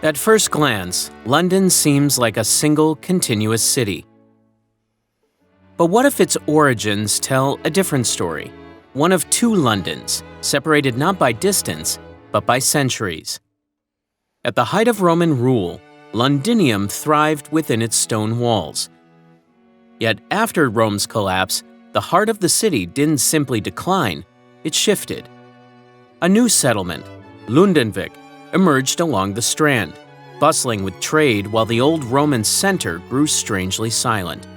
At first glance, London seems like a single continuous city. But what if its origins tell a different story? One of two Londons, separated not by distance, but by centuries. At the height of Roman rule, Londinium thrived within its stone walls. Yet after Rome's collapse, the heart of the city didn't simply decline, it shifted. A new settlement, Lundenwic, emerged along the Strand, bustling with trade while the old Roman center grew strangely silent.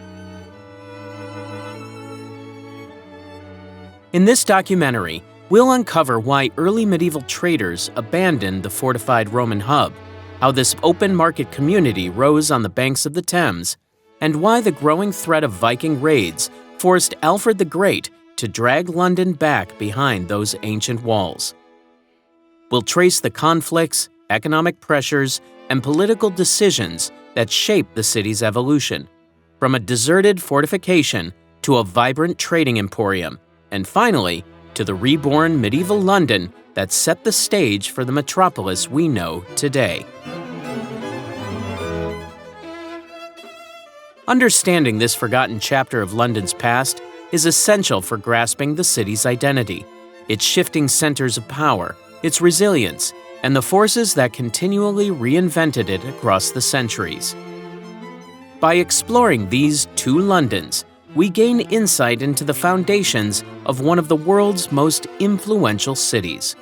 In this documentary, we'll uncover why early medieval traders abandoned the fortified Roman hub, how this open market community rose on the banks of the Thames, and why the growing threat of Viking raids forced Alfred the Great to drag London back behind those ancient walls. We'll trace the conflicts, economic pressures, and political decisions that shaped the city's evolution, from a deserted fortification to a vibrant trading emporium, and finally, to the reborn medieval London that set the stage for the metropolis we know today. Understanding this forgotten chapter of London's past is essential for grasping the city's identity, its shifting centers of power, its resilience, and the forces that continually reinvented it across the centuries. By exploring these two Londons, we gain insight into the foundations of one of the world's most influential cities.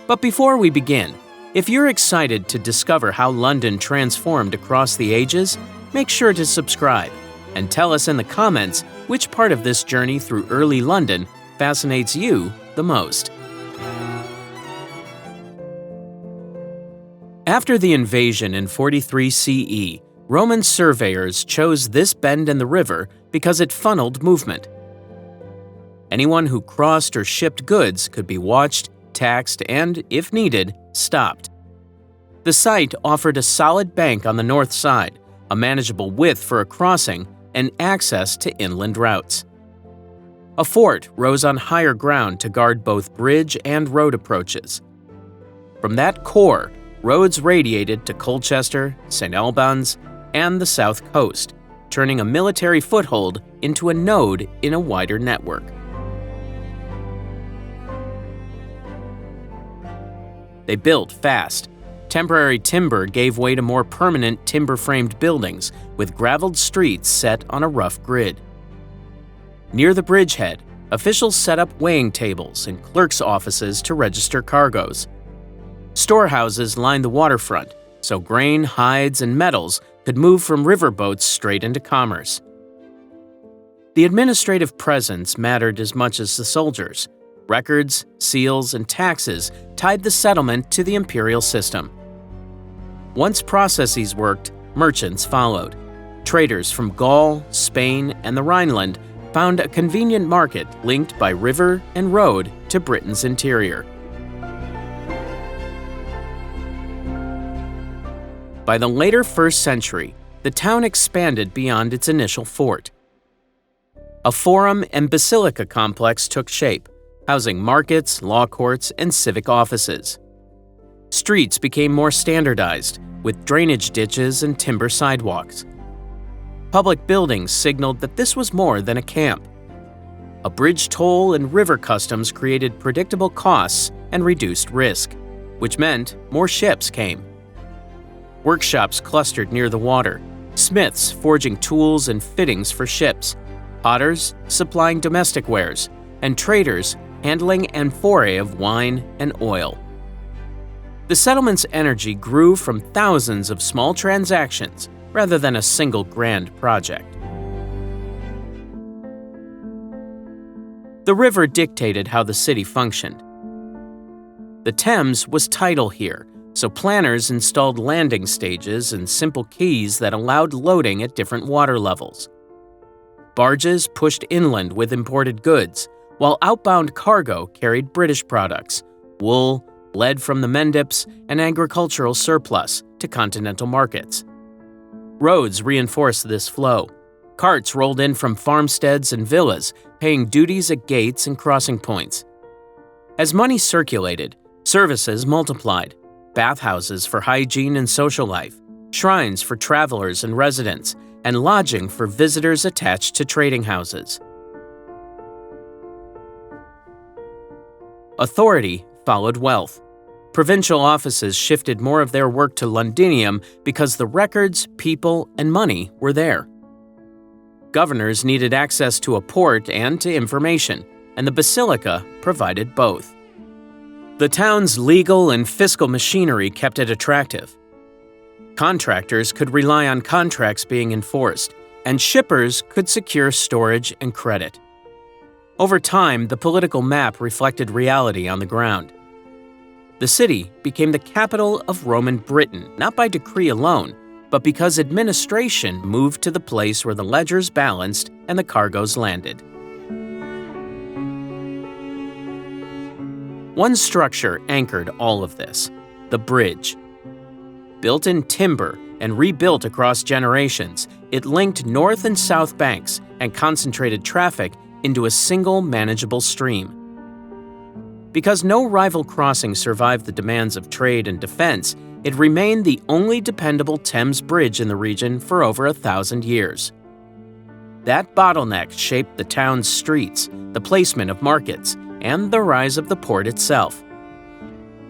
But before we begin, if you're excited to discover how London transformed across the ages, make sure to subscribe and tell us in the comments which part of this journey through early London fascinates you the most. After the invasion in 43 CE, Roman surveyors chose this bend in the river because it funneled movement. Anyone who crossed or shipped goods could be watched, taxed, and, if needed, stopped. The site offered a solid bank on the north side, a manageable width for a crossing, and access to inland routes. A fort rose on higher ground to guard both bridge and road approaches. From that core, roads radiated to Colchester, St. Albans, and the south coast, turning a military foothold into a node in a wider network. They built fast. Temporary timber gave way to more permanent timber-framed buildings with graveled streets set on a rough grid. Near the bridgehead, officials set up weighing tables and clerks' offices to register cargoes. Storehouses lined the waterfront, so grain, hides, and metals could move from riverboats straight into commerce. The administrative presence mattered as much as the soldiers. Records, seals, and taxes tied the settlement to the imperial system. Once processes worked, merchants followed. Traders from Gaul, Spain, and the Rhineland found a convenient market linked by river and road to Britain's interior. By the later 1st century, the town expanded beyond its initial fort. A forum and basilica complex took shape, housing markets, law courts, and civic offices. Streets became more standardized, with drainage ditches and timber sidewalks. Public buildings signaled that this was more than a camp. A bridge toll and river customs created predictable costs and reduced risk, which meant more ships came. Workshops clustered near the water, smiths forging tools and fittings for ships, potters supplying domestic wares, and traders handling amphorae of wine and oil. The settlement's energy grew from thousands of small transactions rather than a single grand project. The river dictated how the city functioned. The Thames was tidal here, so planners installed landing stages and simple quays that allowed loading at different water levels. Barges pushed inland with imported goods, while outbound cargo carried British products, wool, lead from the Mendips, and agricultural surplus to continental markets. Roads reinforced this flow. Carts rolled in from farmsteads and villas, paying duties at gates and crossing points. As money circulated, Services multiplied: bathhouses for hygiene and social life, shrines for travelers and residents, and lodging for visitors attached to trading houses. Authority followed wealth. Provincial offices shifted more of their work to Londinium because the records, people, and money were there. Governors needed access to a port and to information, and the basilica provided both. The town's legal and fiscal machinery kept it attractive. Contractors could rely on contracts being enforced, and shippers could secure storage and credit. Over time, the political map reflected reality on the ground. The city became the capital of Roman Britain, not by decree alone, but because administration moved to the place where the ledgers balanced and the cargoes landed. One structure anchored all of this: the bridge. Built in timber and rebuilt across generations, it linked north and south banks and concentrated traffic into a single manageable stream. Because no rival crossing survived the demands of trade and defense, it remained the only dependable Thames bridge in the region for over 1,000 years. That bottleneck shaped the town's streets, the placement of markets, and the rise of the port itself.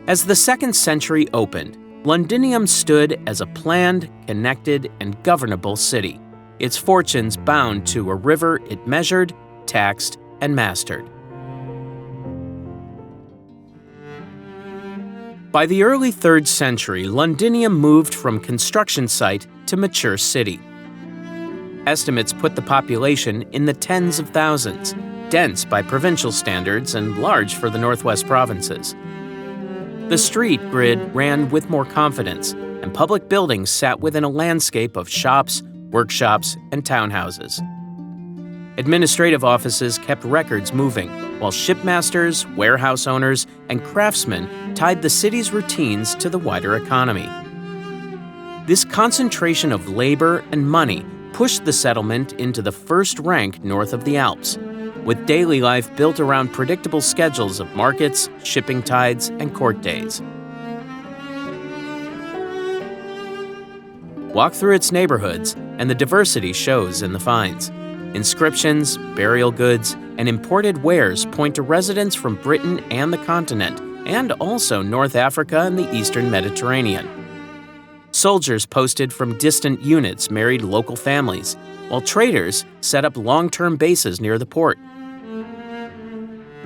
As the 2nd century opened, Londinium stood as a planned, connected, and governable city, its fortunes bound to a river it measured, taxed, and mastered. By the early 3rd century, Londinium moved from construction site to mature city. Estimates put the population in the tens of thousands, dense by provincial standards and large for the northwest provinces. The street grid ran with more confidence, and public buildings sat within a landscape of shops, workshops, and townhouses. Administrative offices kept records moving, while shipmasters, warehouse owners, and craftsmen tied the city's routines to the wider economy. This concentration of labor and money pushed the settlement into the first rank north of the Alps, with daily life built around predictable schedules of markets, shipping tides, and court days. Walk through its neighborhoods, and the diversity shows in the finds. Inscriptions, burial goods, and imported wares point to residents from Britain and the continent, and also North Africa and the Eastern Mediterranean. Soldiers posted from distant units married local families, while traders set up long-term bases near the port.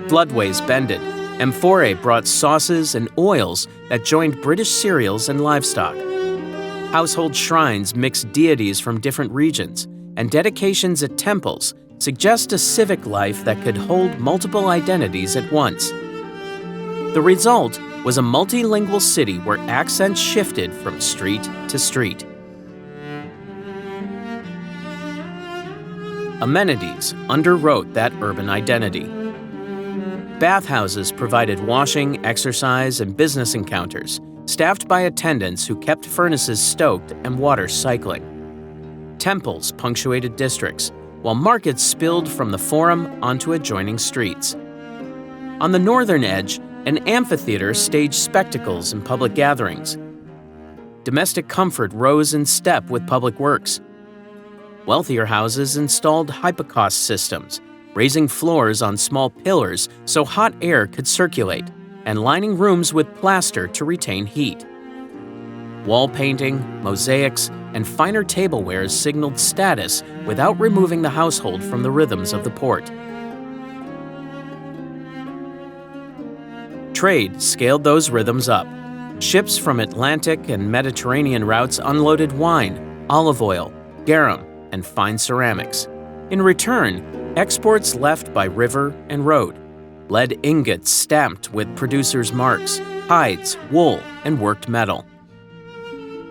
Floodways bended. Amphora brought sauces and oils that joined British cereals and livestock. Household shrines mixed deities from different regions, and dedications at temples suggest a civic life that could hold multiple identities at once. The result was a multilingual city where accents shifted from street to street. Amenities underwrote that urban identity. Bathhouses provided washing, exercise, and business encounters, staffed by attendants who kept furnaces stoked and water cycling. Temples punctuated districts, while markets spilled from the forum onto adjoining streets. On the northern edge, an amphitheater staged spectacles and public gatherings. Domestic comfort rose in step with public works. Wealthier houses installed hypocaust systems, raising floors on small pillars so hot air could circulate, and lining rooms with plaster to retain heat. Wall painting, mosaics, and finer tablewares signaled status without removing the household from the rhythms of the port. Trade scaled those rhythms up. Ships from Atlantic and Mediterranean routes unloaded wine, olive oil, garum, and fine ceramics. In return, exports left by river and road, lead ingots stamped with producers' marks, hides, wool, and worked metal.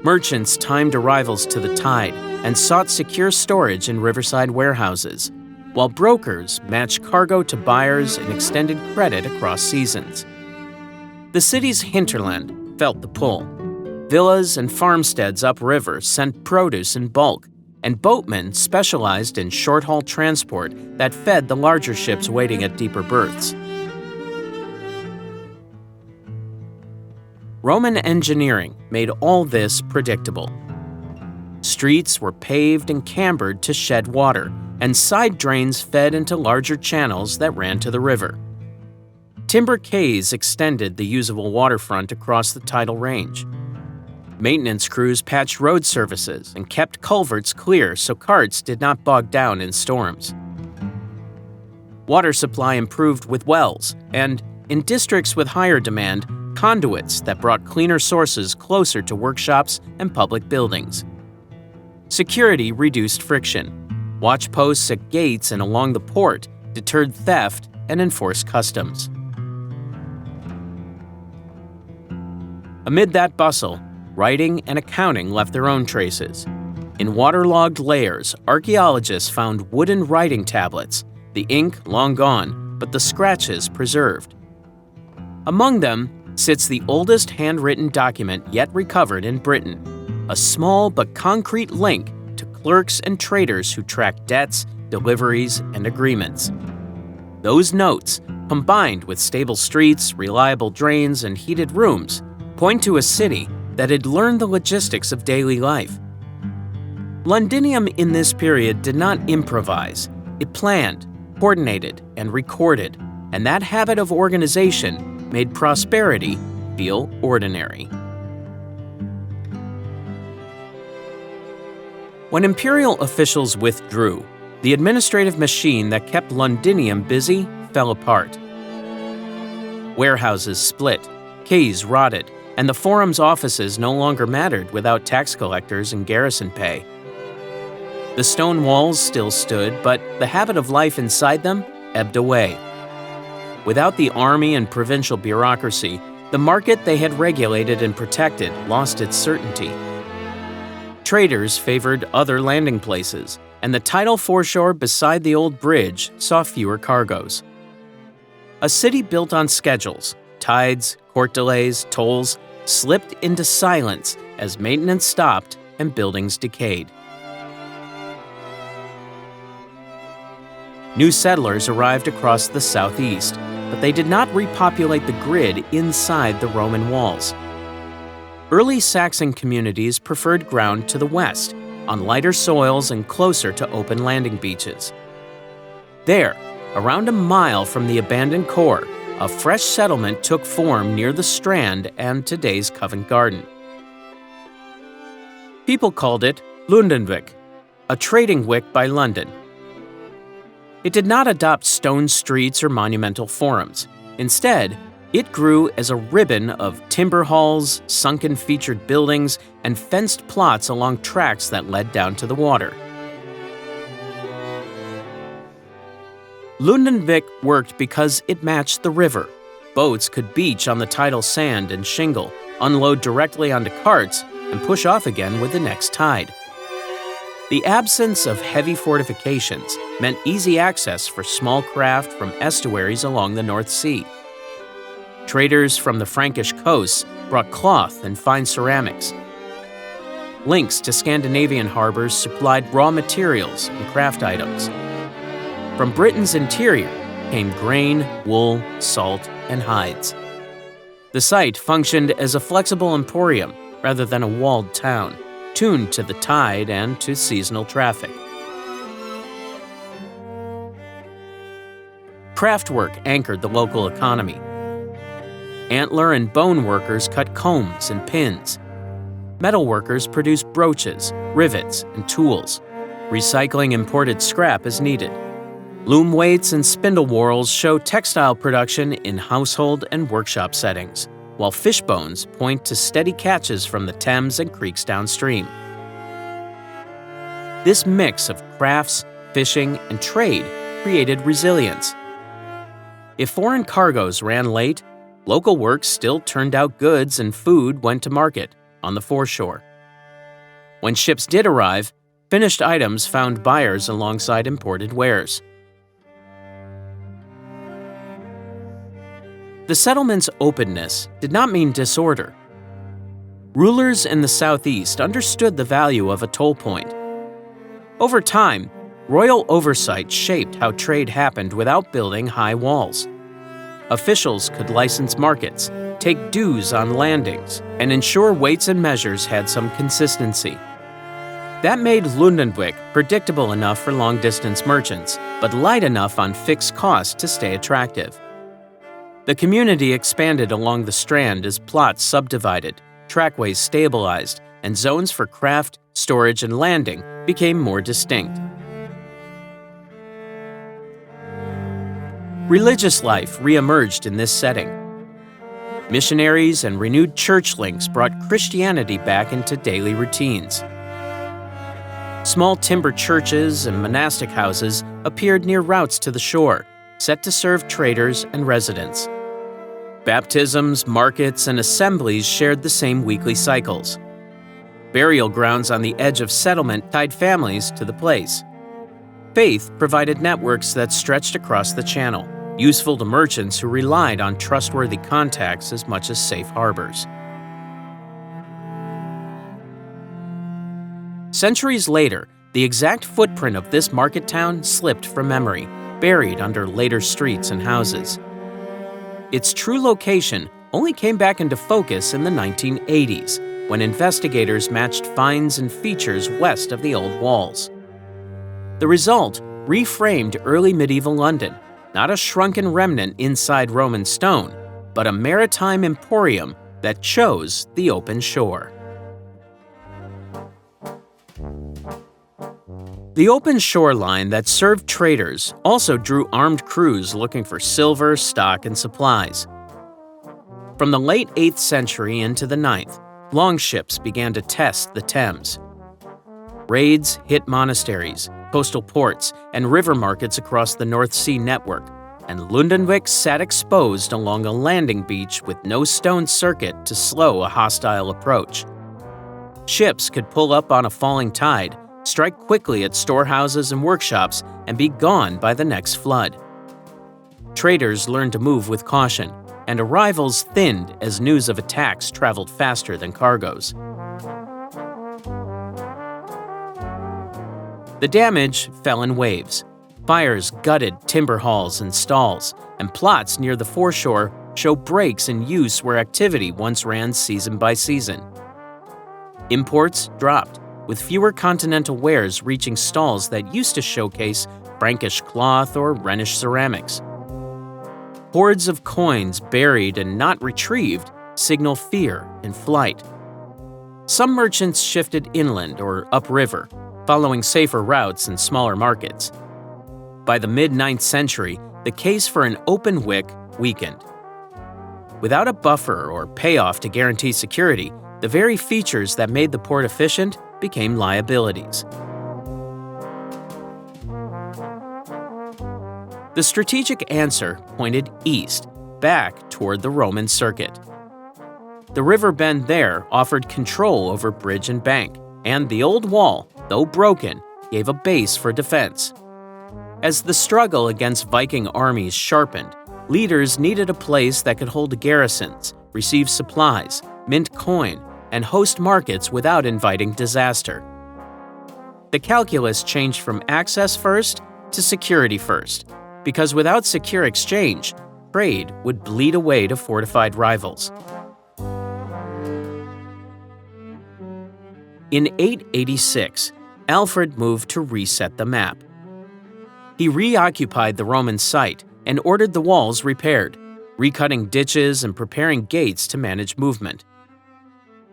Merchants timed arrivals to the tide and sought secure storage in riverside warehouses, while brokers matched cargo to buyers and extended credit across seasons. The city's hinterland felt the pull. Villas and farmsteads upriver sent produce in bulk, and boatmen specialized in short-haul transport that fed the larger ships waiting at deeper berths. Roman engineering made all this predictable. Streets were paved and cambered to shed water, and side drains fed into larger channels that ran to the river. Timber quays extended the usable waterfront across the tidal range. Maintenance crews patched road surfaces and kept culverts clear so carts did not bog down in storms. Water supply improved with wells, and, in districts with higher demand, conduits that brought cleaner sources closer to workshops and public buildings. Security reduced friction. Watch posts at gates and along the port deterred theft and enforced customs. Amid that bustle, writing and accounting left their own traces. In waterlogged layers, archaeologists found wooden writing tablets, the ink long gone, but the scratches preserved. Among them sits the oldest handwritten document yet recovered in Britain, a small but concrete link to clerks and traders who tracked debts, deliveries, and agreements. Those notes, combined with stable streets, reliable drains, and heated rooms, point to a city that had learned the logistics of daily life. Londinium in this period did not improvise. It planned, coordinated, and recorded, and that habit of organization made prosperity feel ordinary. When imperial officials withdrew, the administrative machine that kept Londinium busy fell apart. Warehouses split, quays rotted, and the forum's offices no longer mattered without tax collectors and garrison pay. The stone walls still stood, but the habit of life inside them ebbed away. Without the army and provincial bureaucracy, the market they had regulated and protected lost its certainty. Traders favored other landing places, and the tidal foreshore beside the old bridge saw fewer cargoes. A city built on schedules, tides, court delays, tolls, slipped into silence as maintenance stopped and buildings decayed. New settlers arrived across the southeast, but they did not repopulate the grid inside the Roman walls. Early Saxon communities preferred ground to the west, on lighter soils and closer to open landing beaches. There, around a mile from the abandoned core, a fresh settlement took form near the Strand and today's Covent Garden. People called it Lundenwic, a trading wick by London. It did not adopt stone streets or monumental forums. Instead, it grew as a ribbon of timber halls, sunken featured buildings, and fenced plots along tracks that led down to the water. Lundenwic worked because it matched the river. Boats could beach on the tidal sand and shingle, unload directly onto carts, and push off again with the next tide. The absence of heavy fortifications meant easy access for small craft from estuaries along the North Sea. Traders from the Frankish coasts brought cloth and fine ceramics. Links to Scandinavian harbors supplied raw materials and craft items. From Britain's interior came grain, wool, salt, and hides. The site functioned as a flexible emporium rather than a walled town, tuned to the tide and to seasonal traffic. Craftwork anchored the local economy. Antler and bone workers cut combs and pins. Metal workers produced brooches, rivets, and tools, recycling imported scrap as needed. Loom weights and spindle whorls show textile production in household and workshop settings, while fish bones point to steady catches from the Thames and creeks downstream. This mix of crafts, fishing, and trade created resilience. If foreign cargoes ran late, local works still turned out goods and food went to market on the foreshore. When ships did arrive, finished items found buyers alongside imported wares. The settlement's openness did not mean disorder. Rulers in the southeast understood the value of a toll point. Over time, royal oversight shaped how trade happened without building high walls. Officials could license markets, take dues on landings, and ensure weights and measures had some consistency. That made Lundenwic predictable enough for long-distance merchants, but light enough on fixed costs to stay attractive. The community expanded along the Strand as plots subdivided, trackways stabilized, and zones for craft, storage, and landing became more distinct. Religious life re-emerged in this setting. Missionaries and renewed church links brought Christianity back into daily routines. Small timber churches and monastic houses appeared near routes to the shore, set to serve traders and residents. Baptisms, markets, and assemblies shared the same weekly cycles. Burial grounds on the edge of settlement tied families to the place. Faith provided networks that stretched across the channel, useful to merchants who relied on trustworthy contacts as much as safe harbors. Centuries later, the exact footprint of this market town slipped from memory, buried under later streets and houses. Its true location only came back into focus in the 1980s, when investigators matched finds and features west of the old walls. The result reframed early medieval London, not a shrunken remnant inside Roman stone, but a maritime emporium that chose the open shore. The open shoreline that served traders also drew armed crews looking for silver, stock, and supplies. From the late 8th century into the 9th, longships began to test the Thames. Raids hit monasteries, coastal ports, and river markets across the North Sea network, and Lundenwic sat exposed along a landing beach with no stone circuit to slow a hostile approach. Ships could pull up on a falling tide, strike quickly at storehouses and workshops, and be gone by the next flood. Traders learned to move with caution, and arrivals thinned as news of attacks traveled faster than cargoes. The damage fell in waves. Fires gutted timber halls and stalls, and plots near the foreshore show breaks in use where activity once ran season by season. Imports dropped, with fewer continental wares reaching stalls that used to showcase Frankish cloth or Rhenish ceramics. Hordes of coins buried and not retrieved signal fear and flight. Some merchants shifted inland or upriver, following safer routes and smaller markets. By the mid-9th century, the case for an open wick weakened. Without a buffer or payoff to guarantee security, the very features that made the port efficient became liabilities. The strategic answer pointed east, back toward the Roman circuit. The river bend there offered control over bridge and bank, and the old wall, though broken, gave a base for defense. As the struggle against Viking armies sharpened, leaders needed a place that could hold garrisons, receive supplies, mint coin, and host markets without inviting disaster. The calculus changed from access first to security first, because without secure exchange, trade would bleed away to fortified rivals. In 886, Alfred moved to reset the map. He reoccupied the Roman site and ordered the walls repaired, recutting ditches and preparing gates to manage movement.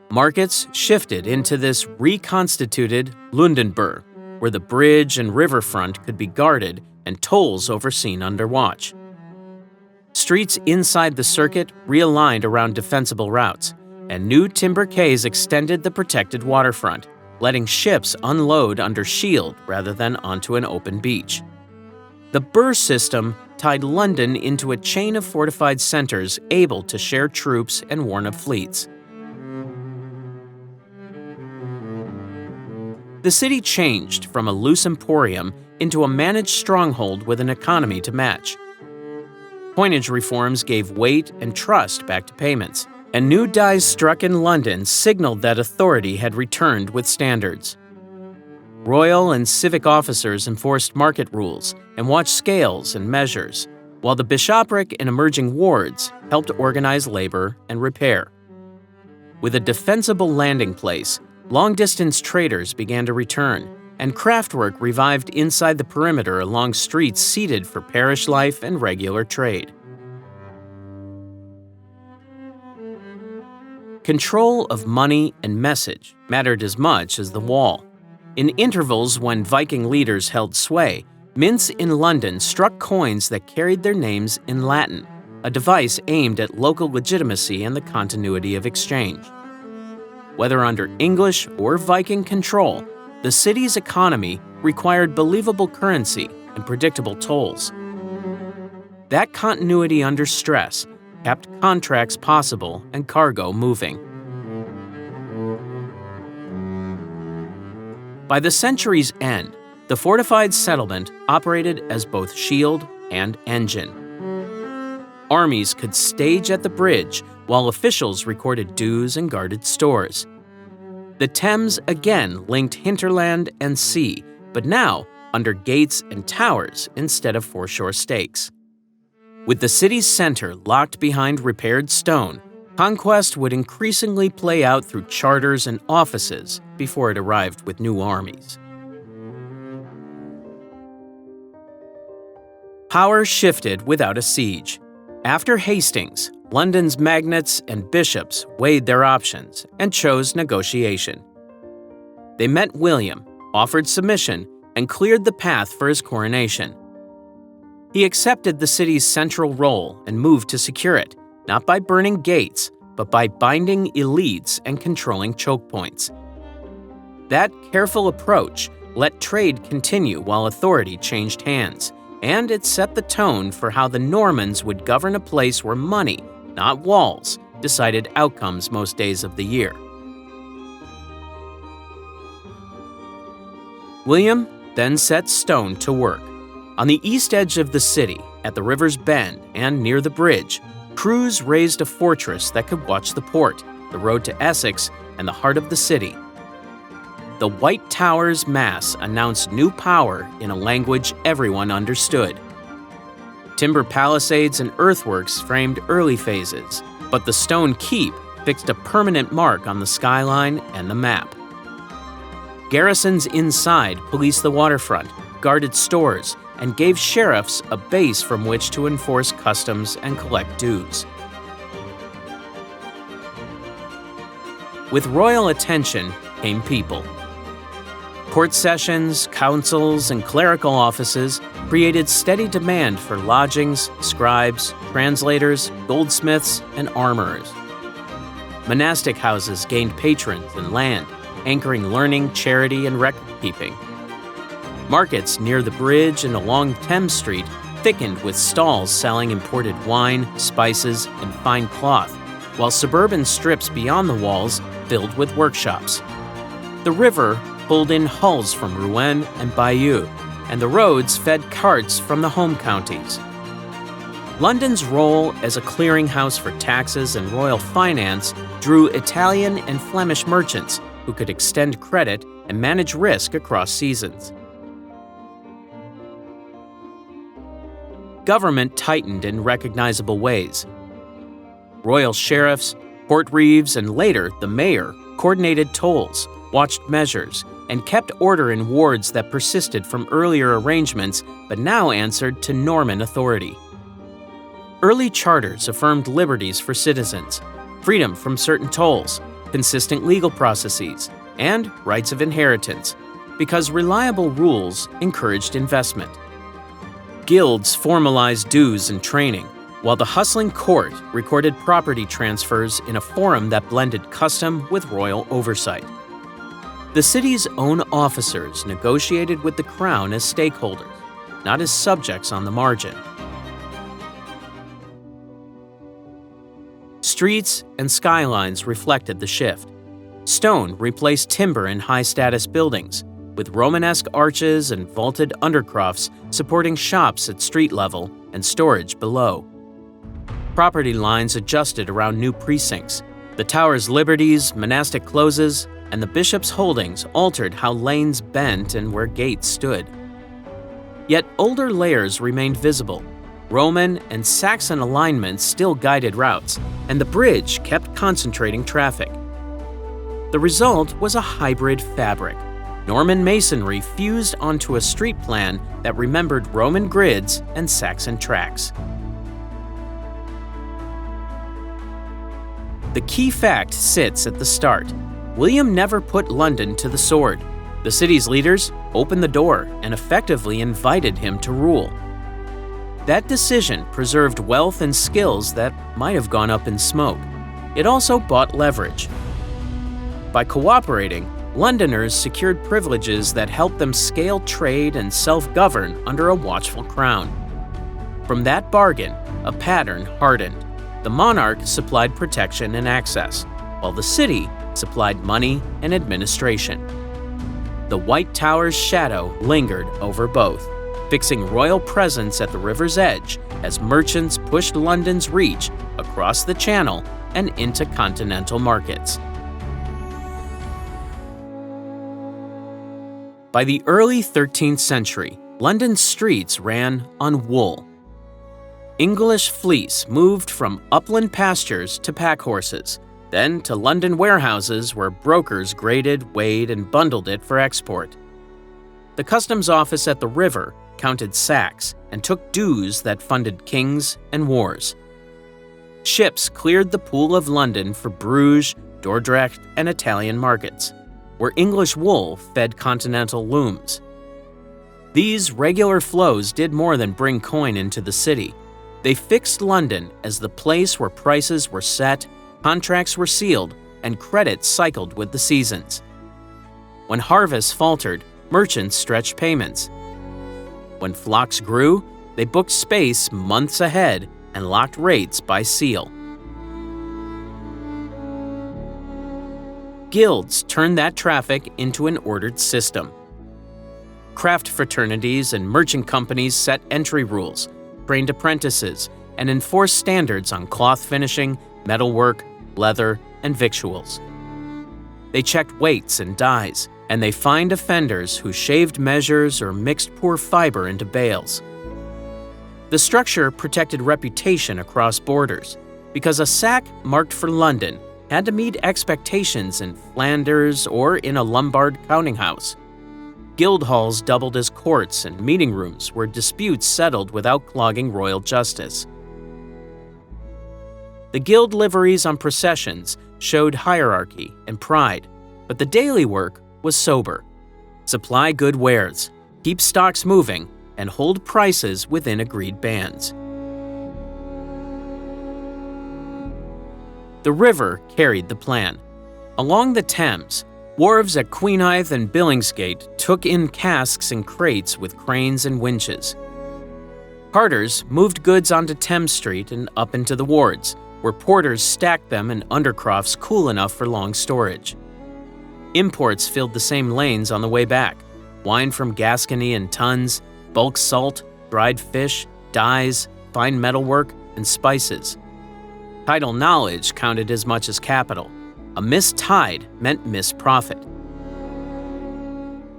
Markets shifted into this reconstituted Lundenburg, where the bridge and riverfront could be guarded and tolls overseen under watch. Streets inside the circuit realigned around defensible routes, and new timber quays extended the protected waterfront, letting ships unload under shield rather than onto an open beach. The Burr system tied London into a chain of fortified centers able to share troops and warn of fleets. The city changed from a loose emporium into a managed stronghold with an economy to match. Coinage reforms gave weight and trust back to payments, and new dies struck in London signaled that authority had returned with standards. Royal and civic officers enforced market rules and watched scales and measures, while the bishopric and emerging wards helped organize labor and repair. With a defensible landing place, long-distance traders began to return, and craftwork revived inside the perimeter along streets seeded for parish life and regular trade. Control of money and message mattered as much as the wall. In intervals when Viking leaders held sway, mints in London struck coins that carried their names in Latin, a device aimed at local legitimacy and the continuity of exchange. Whether under English or Viking control, the city's economy required believable currency and predictable tolls. That continuity under stress kept contracts possible and cargo moving. By the century's end, the fortified settlement operated as both shield and engine. Armies could stage at the bridge while officials recorded dues and guarded stores. The Thames again linked hinterland and sea, but now under gates and towers instead of foreshore stakes. With the city's center locked behind repaired stone, conquest would increasingly play out through charters and offices before it arrived with new armies. Power shifted without a siege. After Hastings, London's magnates and bishops weighed their options and chose negotiation. They met William, offered submission, and cleared the path for his coronation. He accepted the city's central role and moved to secure it, not by burning gates, but by binding elites and controlling choke points. That careful approach let trade continue while authority changed hands, and it set the tone for how the Normans would govern a place where money, not walls, decided outcomes most days of the year. William then set Stone to work. On the east edge of the city, at the river's bend and near the bridge, crews raised a fortress that could watch the port, the road to Essex, and the heart of the city. The White Tower's mass announced new power in a language everyone understood. Timber palisades and earthworks framed early phases, but the stone keep fixed a permanent mark on the skyline and the map. Garrisons inside policed the waterfront, guarded stores, and gave sheriffs a base from which to enforce customs and collect dues. With royal attention came people. Court sessions, councils, and clerical offices created steady demand for lodgings, scribes, translators, goldsmiths, and armorers. Monastic houses gained patrons and land, anchoring learning, charity, and record-keeping. Markets near the bridge and along Thames Street thickened with stalls selling imported wine, spices, and fine cloth, while suburban strips beyond the walls filled with workshops. The river pulled in hulls from Rouen and Bayeux, and the roads fed carts from the home counties. London's role as a clearinghouse for taxes and royal finance drew Italian and Flemish merchants who could extend credit and manage risk across seasons. Government tightened in recognizable ways. Royal sheriffs, court reeves, and later the mayor coordinated tolls, watched measures, and kept order in wards that persisted from earlier arrangements but now answered to Norman authority. Early charters affirmed liberties for citizens, freedom from certain tolls, consistent legal processes, and rights of inheritance, because reliable rules encouraged investment. Guilds formalized dues and training, while the hustling court recorded property transfers in a forum that blended custom with royal oversight. The city's own officers negotiated with the crown as stakeholders, not as subjects on the margin. Streets and skylines reflected the shift. Stone replaced timber in high-status buildings, with Romanesque arches and vaulted undercrofts supporting shops at street level and storage below. Property lines adjusted around new precincts. The tower's liberties, monastic closes, and the bishop's holdings altered how lanes bent and where gates stood. Yet older layers remained visible. Roman and Saxon alignments still guided routes, and the bridge kept concentrating traffic. The result was a hybrid fabric. Norman masonry fused onto a street plan that remembered Roman grids and Saxon tracks. The key fact sits at the start. William never put London to the sword. The city's leaders opened the door and effectively invited him to rule. That decision preserved wealth and skills that might have gone up in smoke. It also bought leverage. By cooperating, Londoners secured privileges that helped them scale trade and self-govern under a watchful crown. From that bargain, a pattern hardened. The monarch supplied protection and access, while the city supplied money and administration. The White Tower's shadow lingered over both, fixing royal presence at the river's edge as merchants pushed London's reach across the Channel and into continental markets. By the early 13th century, London's streets ran on wool. English fleece moved from upland pastures to pack horses, then to London warehouses where brokers graded, weighed, and bundled it for export. The customs office at the river counted sacks and took dues that funded kings and wars. Ships cleared the Pool of London for Bruges, Dordrecht, and Italian markets, where English wool fed continental looms. These regular flows did more than bring coin into the city. They fixed London as the place where prices were set, contracts were sealed, and credit cycled with the seasons. When harvests faltered, merchants stretched payments. When flocks grew, they booked space months ahead and locked rates by seal. Guilds turned that traffic into an ordered system. Craft fraternities and merchant companies set entry rules, trained apprentices, and enforced standards on cloth finishing, metalwork, leather, and victuals. They checked weights and dyes, and they fined offenders who shaved measures or mixed poor fiber into bales. The structure protected reputation across borders, because a sack marked for London had to meet expectations in Flanders or in a Lombard counting house. Guild halls doubled as courts and meeting rooms where disputes settled without clogging royal justice. The guild liveries on processions showed hierarchy and pride, but the daily work was sober. Supply good wares, keep stocks moving, and hold prices within agreed bands. The river carried the plan. Along the Thames, wharves at Queenhithe and Billingsgate took in casks and crates with cranes and winches. Carters moved goods onto Thames Street and up into the wards, where porters stacked them in undercrofts cool enough for long storage. Imports filled the same lanes on the way back: wine from Gascony in tons, bulk salt, dried fish, dyes, fine metalwork, and spices. Tidal knowledge counted as much as capital. A missed tide meant missed profit.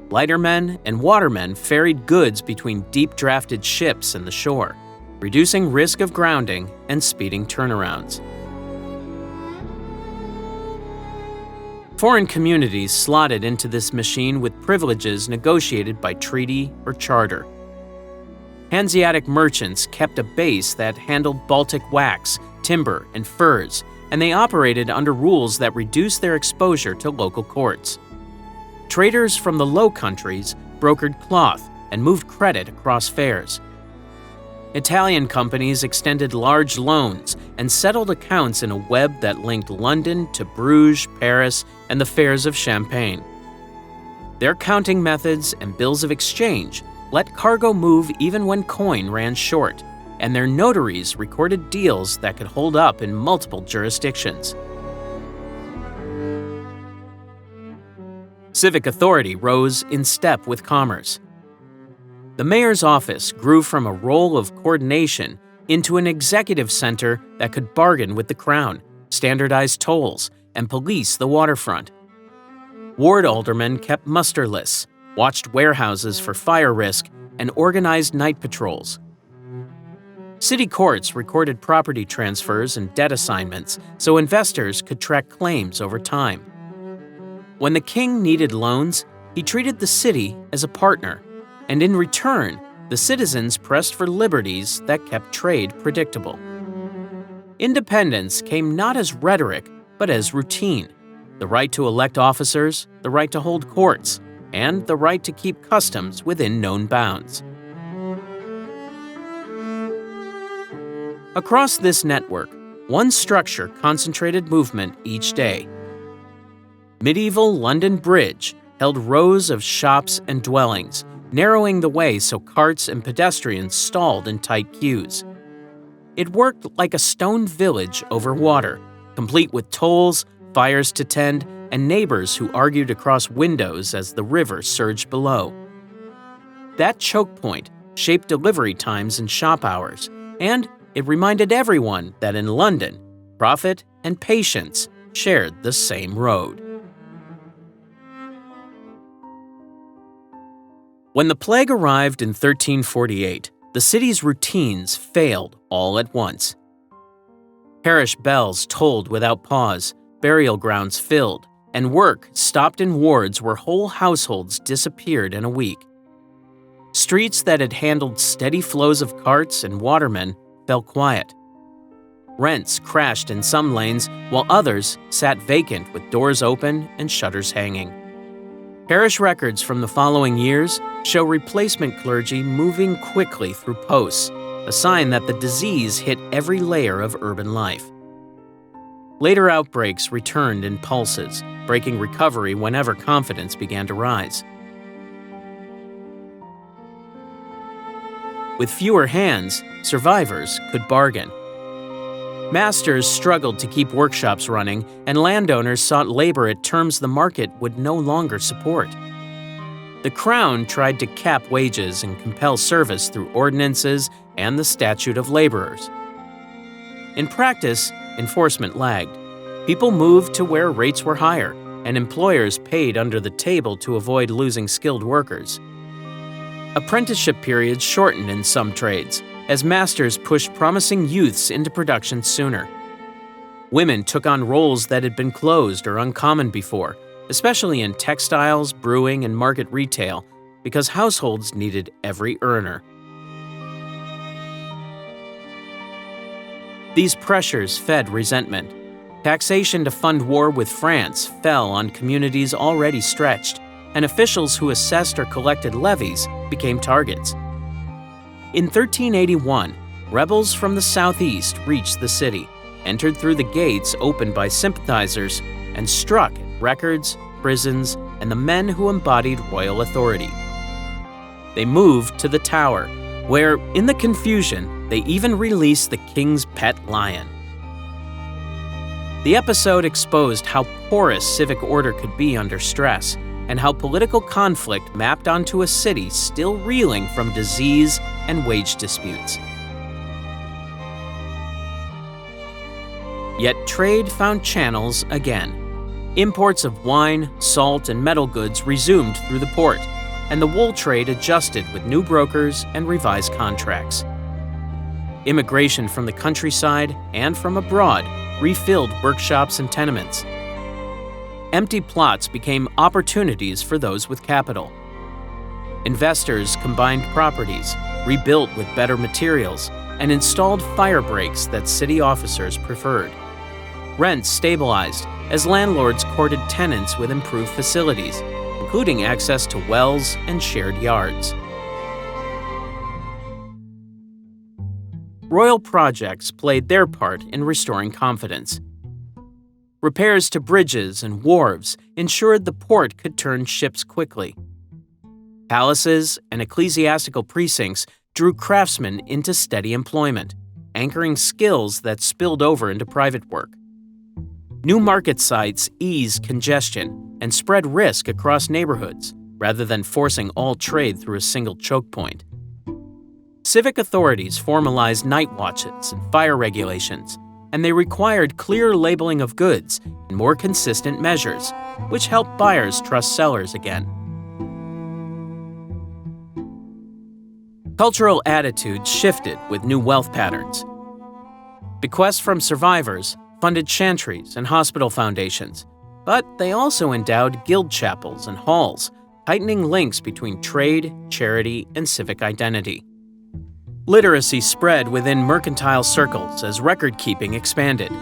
Lightermen and watermen ferried goods between deep-drafted ships and the shore, reducing risk of grounding and speeding turnarounds. Foreign communities slotted into this machine with privileges negotiated by treaty or charter. Hanseatic merchants kept a base that handled Baltic wax, timber, and furs, and they operated under rules that reduced their exposure to local courts. Traders from the Low Countries brokered cloth and moved credit across fairs. Italian companies extended large loans and settled accounts in a web that linked London to Bruges, Paris, and the fairs of Champagne. Their counting methods and bills of exchange let cargo move even when coin ran short, and their notaries recorded deals that could hold up in multiple jurisdictions. Civic authority rose in step with commerce. The mayor's office grew from a role of coordination into an executive center that could bargain with the crown, standardize tolls, and police the waterfront. Ward aldermen kept muster lists, watched warehouses for fire risk, and organized night patrols. City courts recorded property transfers and debt assignments so investors could track claims over time. When the king needed loans, he treated the city as a partner, and in return, the citizens pressed for liberties that kept trade predictable. Independence came not as rhetoric, but as routine: the right to elect officers, the right to hold courts, and the right to keep customs within known bounds. Across this network, one structure concentrated movement each day. Medieval London Bridge held rows of shops and dwellings, narrowing the way so carts and pedestrians stalled in tight queues. It worked like a stone village over water, complete with tolls, fires to tend, and neighbors who argued across windows as the river surged below. That choke point shaped delivery times and shop hours, and it reminded everyone that in London, profit and patience shared the same road. When the plague arrived in 1348, the city's routines failed all at once. Parish bells tolled without pause, burial grounds filled, and work stopped in wards where whole households disappeared in a week. Streets that had handled steady flows of carts and watermen fell quiet. Rents crashed in some lanes, while others sat vacant with doors open and shutters hanging. Parish records from the following years show replacement clergy moving quickly through posts, a sign that the disease hit every layer of urban life. Later outbreaks returned in pulses, breaking recovery whenever confidence began to rise. With fewer hands, survivors could bargain. Masters struggled to keep workshops running, and landowners sought labor at terms the market would no longer support. The Crown tried to cap wages and compel service through ordinances and the Statute of Laborers. In practice, enforcement lagged. People moved to where rates were higher, and employers paid under the table to avoid losing skilled workers. Apprenticeship periods shortened in some trades, as masters pushed promising youths into production sooner. Women took on roles that had been closed or uncommon before, especially in textiles, brewing, and market retail, because households needed every earner. These pressures fed resentment. Taxation to fund war with France fell on communities already stretched, and officials who assessed or collected levies became targets. In 1381, rebels from the southeast reached the city, entered through the gates opened by sympathizers, and struck at records, prisons, and the men who embodied royal authority. They moved to the Tower, where, in the confusion, they even released the king's pet lion. The episode exposed how porous civic order could be under stress, and how political conflict mapped onto a city still reeling from disease and wage disputes. Yet trade found channels again. Imports of wine, salt, and metal goods resumed through the port, and the wool trade adjusted with new brokers and revised contracts. Immigration from the countryside and from abroad refilled workshops and tenements. Empty plots became opportunities for those with capital. Investors combined properties, rebuilt with better materials, and installed fire breaks that city officers preferred. Rents stabilized as landlords courted tenants with improved facilities, including access to wells and shared yards. Royal projects played their part in restoring confidence. Repairs to bridges and wharves ensured the port could turn ships quickly. Palaces and ecclesiastical precincts drew craftsmen into steady employment, anchoring skills that spilled over into private work. New market sites eased congestion and spread risk across neighborhoods, rather than forcing all trade through a single choke point. Civic authorities formalized night watches and fire regulations, and they required clear labeling of goods and more consistent measures, which helped buyers trust sellers again. Cultural attitudes shifted with new wealth patterns. Bequests from survivors funded chantries and hospital foundations, but they also endowed guild chapels and halls, tightening links between trade, charity, and civic identity. Literacy spread within mercantile circles as record-keeping expanded.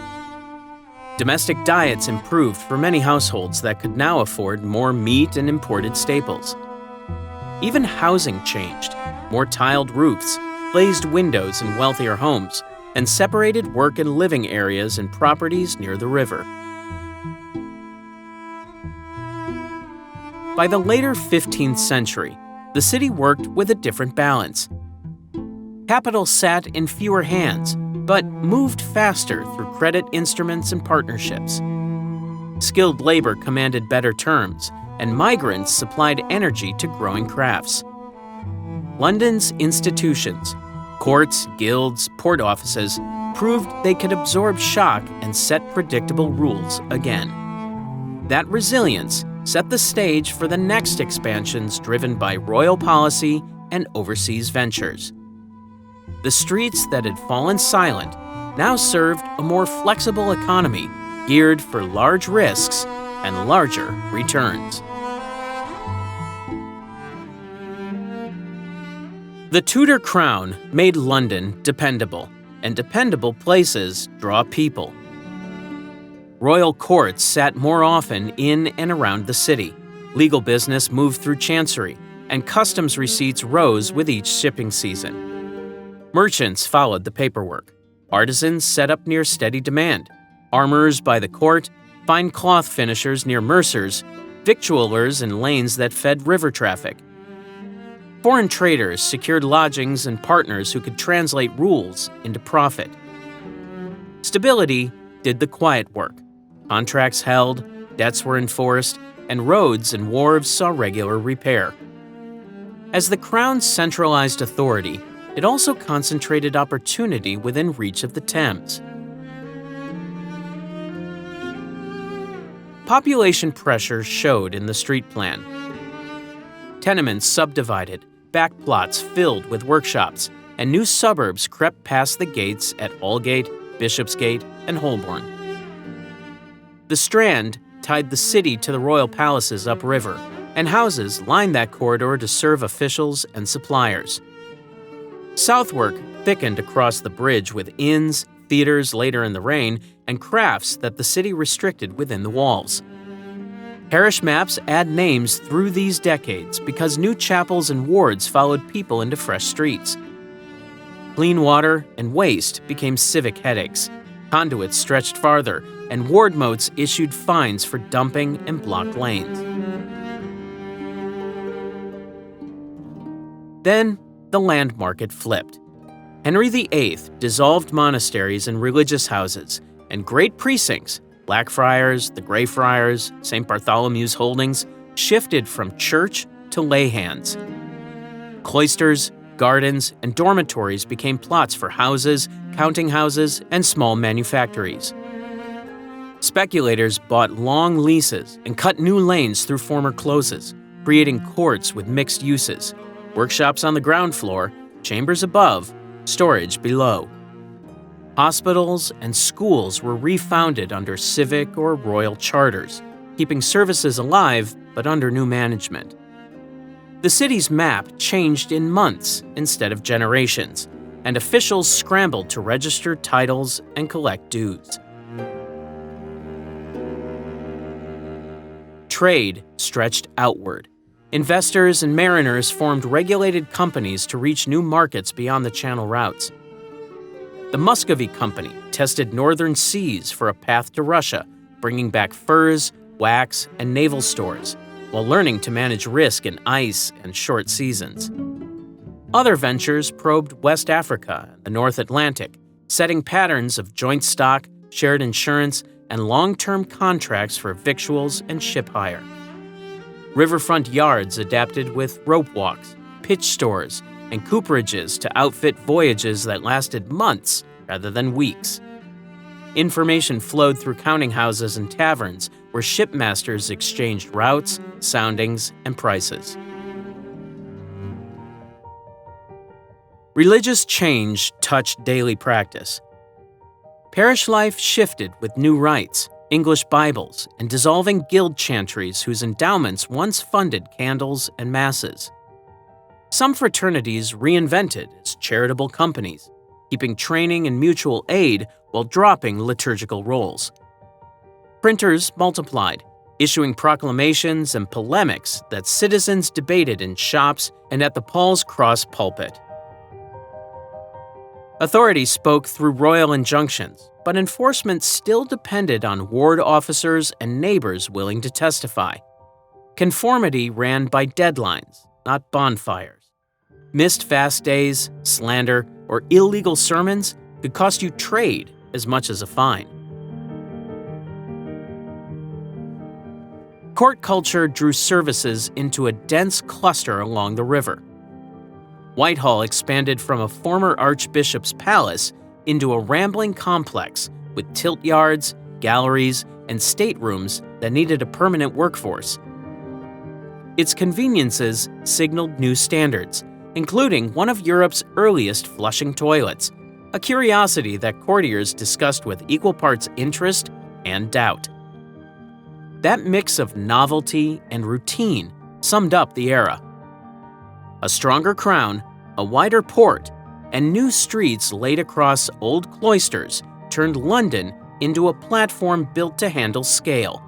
Domestic diets improved for many households that could now afford more meat and imported staples. Even housing changed. More tiled roofs, glazed windows in wealthier homes, and separated work and living areas and properties near the river. By the later 15th century, the city worked with a different balance. Capital sat in fewer hands, but moved faster through credit instruments and partnerships. Skilled labor commanded better terms, and migrants supplied energy to growing crafts. London's institutions, courts, guilds, port offices, proved they could absorb shock and set predictable rules again. That resilience set the stage for the next expansions driven by royal policy and overseas ventures. The streets that had fallen silent now served a more flexible economy geared for large risks and larger returns. The Tudor crown made London dependable, and dependable places draw people. Royal courts sat more often in and around the city. Legal business moved through chancery, and customs receipts rose with each shipping season. Merchants followed the paperwork. Artisans set up near steady demand. Armorers by the court, fine cloth finishers near mercers, victuallers in lanes that fed river traffic. Foreign traders secured lodgings and partners who could translate rules into profit. Stability did the quiet work. Contracts held, debts were enforced, and roads and wharves saw regular repair. As the crown's centralized authority, it also concentrated opportunity within reach of the Thames. Population pressure showed in the street plan. Tenements subdivided, backplots filled with workshops, and new suburbs crept past the gates at Aldgate, Bishopsgate, and Holborn. The Strand tied the city to the royal palaces upriver, and houses lined that corridor to serve officials and suppliers. Southwark thickened across the bridge with inns, theaters later in the reign, and crafts that the city restricted within the walls. Parish maps add names through these decades because new chapels and wards followed people into fresh streets. Clean water and waste became civic headaches. Conduits stretched farther, and ward moats issued fines for dumping and blocked lanes. Then, the land market flipped. Henry VIII dissolved monasteries and religious houses, and great precincts, Blackfriars, the Greyfriars, St. Bartholomew's holdings, shifted from church to lay hands. Cloisters, gardens, and dormitories became plots for houses, counting houses, and small manufactories. Speculators bought long leases and cut new lanes through former closes, creating courts with mixed uses, workshops on the ground floor, chambers above, storage below. Hospitals and schools were refounded under civic or royal charters, keeping services alive but under new management. The city's map changed in months instead of generations, and officials scrambled to register titles and collect dues. Trade stretched outward. Investors and mariners formed regulated companies to reach new markets beyond the Channel routes. The Muscovy Company tested northern seas for a path to Russia, bringing back furs, wax, and naval stores, while learning to manage risk in ice and short seasons. Other ventures probed West Africa and the North Atlantic, setting patterns of joint stock, shared insurance, and long-term contracts for victuals and ship hire. Riverfront yards adapted with rope walks, pitch stores, and cooperages to outfit voyages that lasted months rather than weeks. Information flowed through counting houses and taverns where shipmasters exchanged routes, soundings, and prices. Religious change touched daily practice. Parish life shifted with new rites, English Bibles, and dissolving guild chantries whose endowments once funded candles and masses. Some fraternities reinvented as charitable companies, keeping training and mutual aid while dropping liturgical roles. Printers multiplied, issuing proclamations and polemics that citizens debated in shops and at the Paul's Cross pulpit. Authority spoke through royal injunctions, but enforcement still depended on ward officers and neighbors willing to testify. Conformity ran by deadlines, not bonfires. Missed fast days, slander, or illegal sermons could cost you trade as much as a fine. Court culture drew services into a dense cluster along the river. Whitehall expanded from a former archbishop's palace into a rambling complex with tilt yards, galleries, and staterooms that needed a permanent workforce. Its conveniences signaled new standards, including one of Europe's earliest flushing toilets, a curiosity that courtiers discussed with equal parts interest and doubt. That mix of novelty and routine summed up the era. A stronger crown, a wider port, and new streets laid across old cloisters turned London into a platform built to handle scale.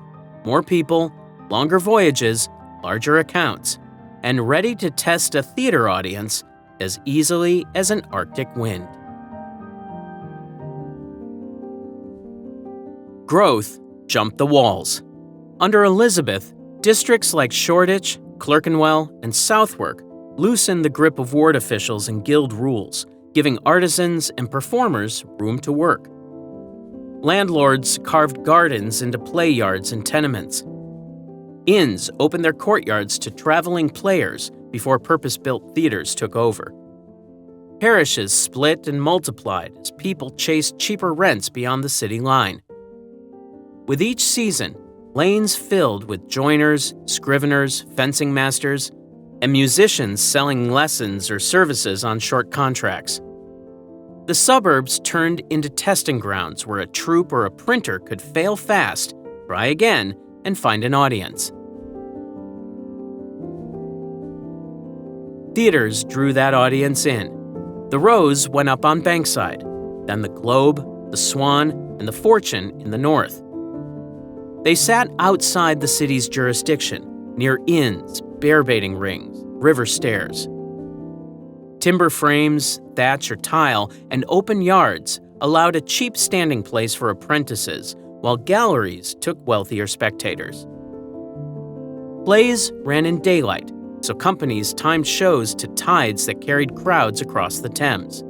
More people, longer voyages, larger accounts, and ready to test a theater audience as easily as an Arctic wind. Growth jumped the walls. Under Elizabeth, districts like Shoreditch, Clerkenwell, and Southwark loosened the grip of ward officials and guild rules, giving artisans and performers room to work. Landlords carved gardens into play yards and tenements. Inns opened their courtyards to traveling players before purpose-built theaters took over. Parishes split and multiplied as people chased cheaper rents beyond the city line. With each season, lanes filled with joiners, scriveners, fencing masters, and musicians selling lessons or services on short contracts. The suburbs turned into testing grounds where a troupe or a printer could fail fast, try again, and find an audience. Theaters drew that audience in. The Rose went up on Bankside, then the Globe, the Swan, and the Fortune in the north. They sat outside the city's jurisdiction, near inns, bear-baiting rings, river stairs. Timber frames, thatch or tile, and open yards allowed a cheap standing place for apprentices, while galleries took wealthier spectators. Plays ran in daylight, so companies timed shows to tides that carried crowds across the Thames.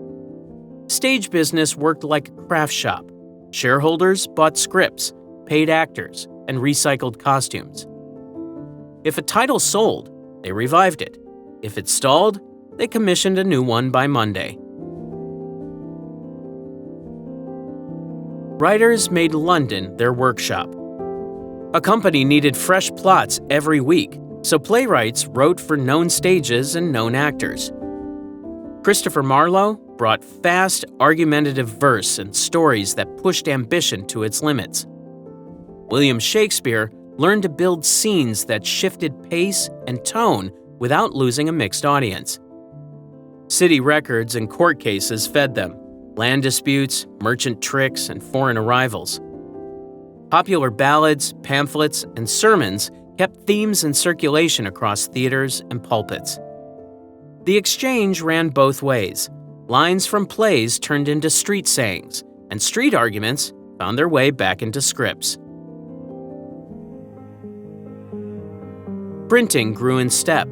Stage business worked like a craft shop. Shareholders bought scripts, paid actors, and recycled costumes. If a title sold, they revived it. If it stalled, they commissioned a new one by Monday. Writers made London their workshop. A company needed fresh plots every week, so playwrights wrote for known stages and known actors. Christopher Marlowe brought fast, argumentative verse and stories that pushed ambition to its limits. William Shakespeare learned to build scenes that shifted pace and tone without losing a mixed audience. City records and court cases fed them, land disputes, merchant tricks, and foreign arrivals. Popular ballads, pamphlets, and sermons kept themes in circulation across theaters and pulpits. The exchange ran both ways. Lines from plays turned into street sayings, and street arguments found their way back into scripts. Printing grew in step.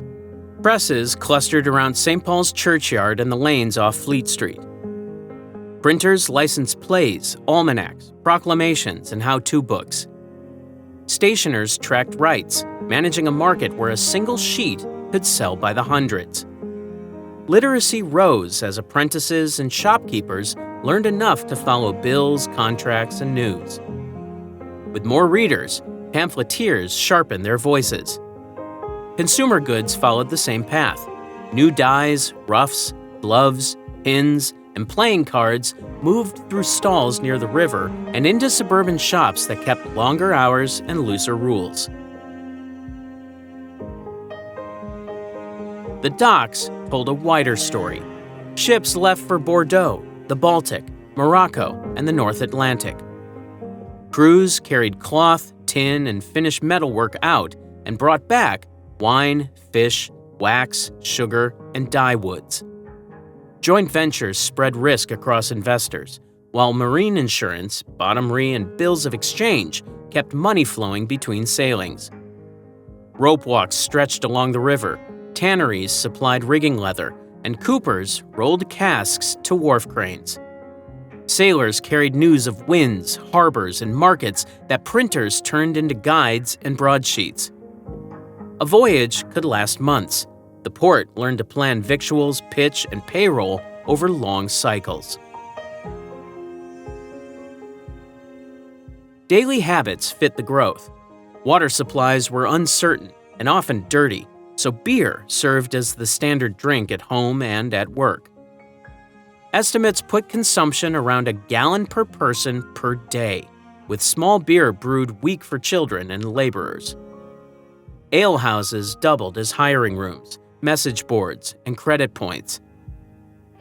Presses clustered around St. Paul's Churchyard and the lanes off Fleet Street. Printers licensed plays, almanacs, proclamations, and how-to books. Stationers tracked rights, managing a market where a single sheet could sell by the hundreds. Literacy rose as apprentices and shopkeepers learned enough to follow bills, contracts, and news. With more readers, pamphleteers sharpened their voices. Consumer goods followed the same path. New dyes, ruffs, gloves, pins, and playing cards moved through stalls near the river and into suburban shops that kept longer hours and looser rules. The docks told a wider story. Ships left for Bordeaux, the Baltic, Morocco, and the North Atlantic. Crews carried cloth, tin, and finished metalwork out and brought back wine, fish, wax, sugar, and dye woods. Joint ventures spread risk across investors, while marine insurance, bottomry, and bills of exchange kept money flowing between sailings. Rope walks stretched along the river, tanneries supplied rigging leather, and coopers rolled casks to wharf cranes. Sailors carried news of winds, harbors, and markets that printers turned into guides and broadsheets. A voyage could last months. The port learned to plan victuals, pitch, and payroll over long cycles. Daily habits fit the growth. Water supplies were uncertain and often dirty, so beer served as the standard drink at home and at work. Estimates put consumption around a gallon per person per day, with small beer brewed weak for children and laborers. Alehouses doubled as hiring rooms, message boards, and credit points.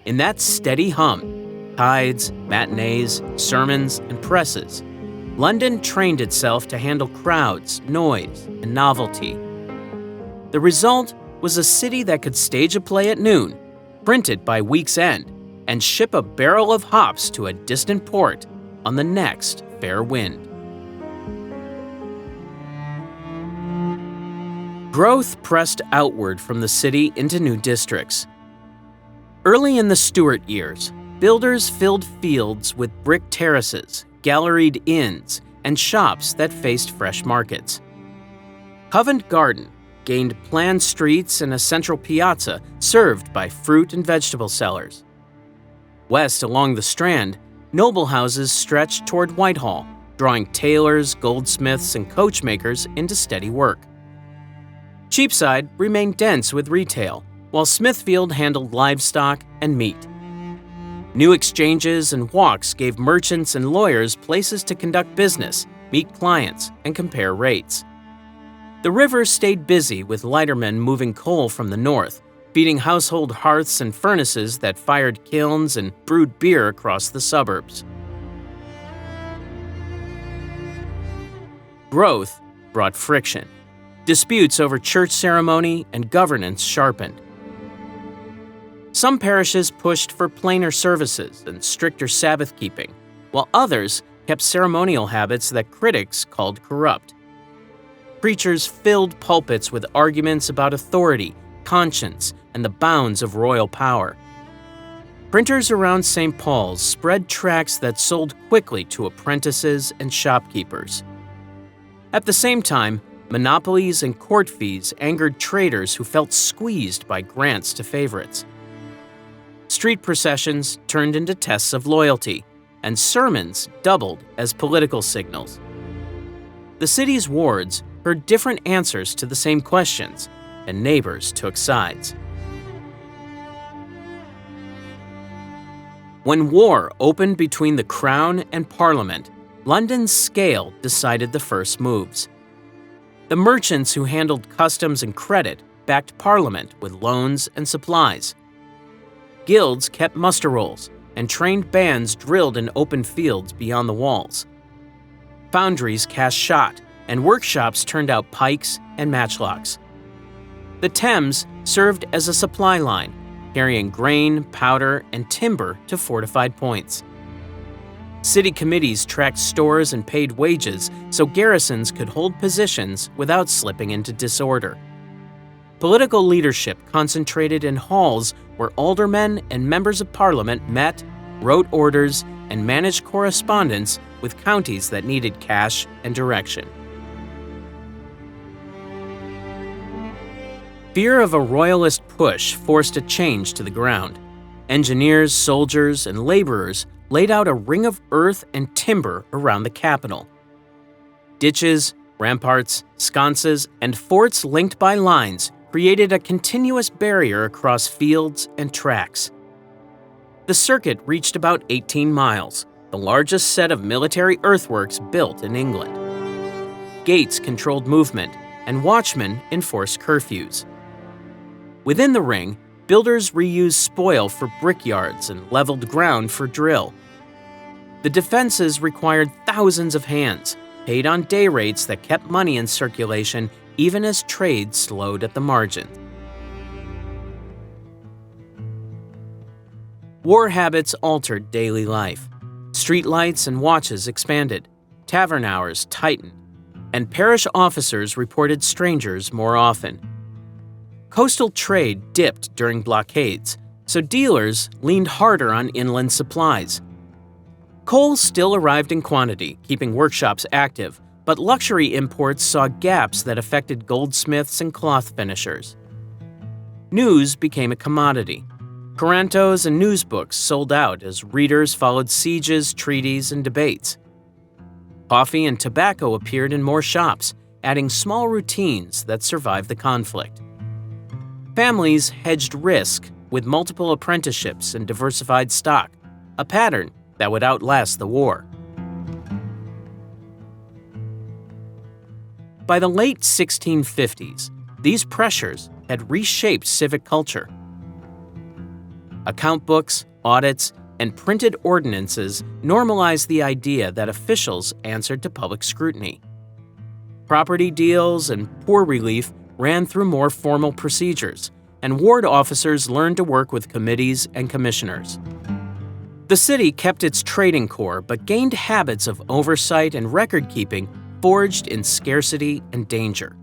In that steady hum, tides, matinees, sermons, and presses, London trained itself to handle crowds, noise, and novelty. The result was a city that could stage a play at noon, print it by week's end, and ship a barrel of hops to a distant port on the next fair wind. Growth pressed outward from the city into new districts. Early in the Stuart years, builders filled fields with brick terraces, galleried inns, and shops that faced fresh markets. Covent Garden gained planned streets and a central piazza served by fruit and vegetable sellers. West along the Strand, noble houses stretched toward Whitehall, drawing tailors, goldsmiths, and coachmakers into steady work. Cheapside remained dense with retail, while Smithfield handled livestock and meat. New exchanges and walks gave merchants and lawyers places to conduct business, meet clients, and compare rates. The river stayed busy with lightermen moving coal from the north, feeding household hearths and furnaces that fired kilns and brewed beer across the suburbs. Growth brought friction. Disputes over church ceremony and governance sharpened. Some parishes pushed for plainer services and stricter Sabbath keeping, while others kept ceremonial habits that critics called corrupt. Preachers filled pulpits with arguments about authority, conscience, and the bounds of royal power. Printers around St. Paul's spread tracts that sold quickly to apprentices and shopkeepers. At the same time, monopolies and court fees angered traders who felt squeezed by grants to favorites. Street processions turned into tests of loyalty, and sermons doubled as political signals. The city's wards heard different answers to the same questions, and neighbors took sides. When war opened between the Crown and Parliament, London's scale decided the first moves. The merchants who handled customs and credit backed Parliament with loans and supplies. Guilds kept muster rolls, and trained bands drilled in open fields beyond the walls. Foundries cast shot, and workshops turned out pikes and matchlocks. The Thames served as a supply line, carrying grain, powder, and timber to fortified points. City committees tracked stores and paid wages so garrisons could hold positions without slipping into disorder. Political leadership concentrated in halls where aldermen and members of parliament met, wrote orders, and managed correspondence with counties that needed cash and direction. Fear of a royalist push forced a change to the ground. Engineers, soldiers, and laborers laid out a ring of earth and timber around the capital. Ditches, ramparts, sconces, and forts linked by lines created a continuous barrier across fields and tracks. The circuit reached about 18 miles, the largest set of military earthworks built in England. Gates controlled movement, and watchmen enforced curfews. Within the ring, builders reused spoil for brickyards and leveled ground for drill. The defenses required thousands of hands, paid on day rates that kept money in circulation even as trade slowed at the margin. War habits altered daily life. Street lights and watches expanded, tavern hours tightened, and parish officers reported strangers more often. Coastal trade dipped during blockades, so dealers leaned harder on inland supplies. Coal still arrived in quantity, keeping workshops active, but luxury imports saw gaps that affected goldsmiths and cloth finishers. News became a commodity. Corantos and newsbooks sold out as readers followed sieges, treaties, and debates. Coffee and tobacco appeared in more shops, adding small routines that survived the conflict. Families hedged risk with multiple apprenticeships and diversified stock, a pattern that would outlast the war. By the late 1650s, these pressures had reshaped civic culture. Account books, audits, and printed ordinances normalized the idea that officials answered to public scrutiny. Property deals and poor relief ran through more formal procedures, and ward officers learned to work with committees and commissioners. The city kept its trading core but gained habits of oversight and record-keeping forged in scarcity and danger.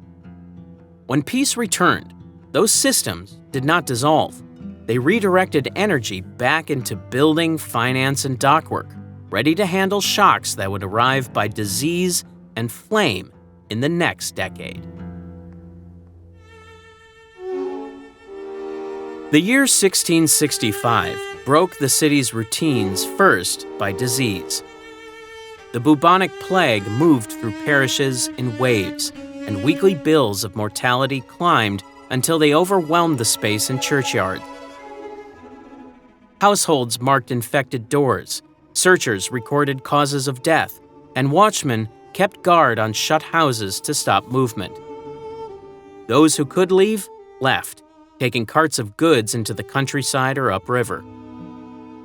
When peace returned, those systems did not dissolve. They redirected energy back into building, finance, and dockwork, ready to handle shocks that would arrive by disease and flame in the next decade. The year 1665 broke the city's routines first by disease. The bubonic plague moved through parishes in waves, and weekly bills of mortality climbed until they overwhelmed the space in churchyards. Households marked infected doors, searchers recorded causes of death, and watchmen kept guard on shut houses to stop movement. Those who could leave, left, taking carts of goods into the countryside or upriver.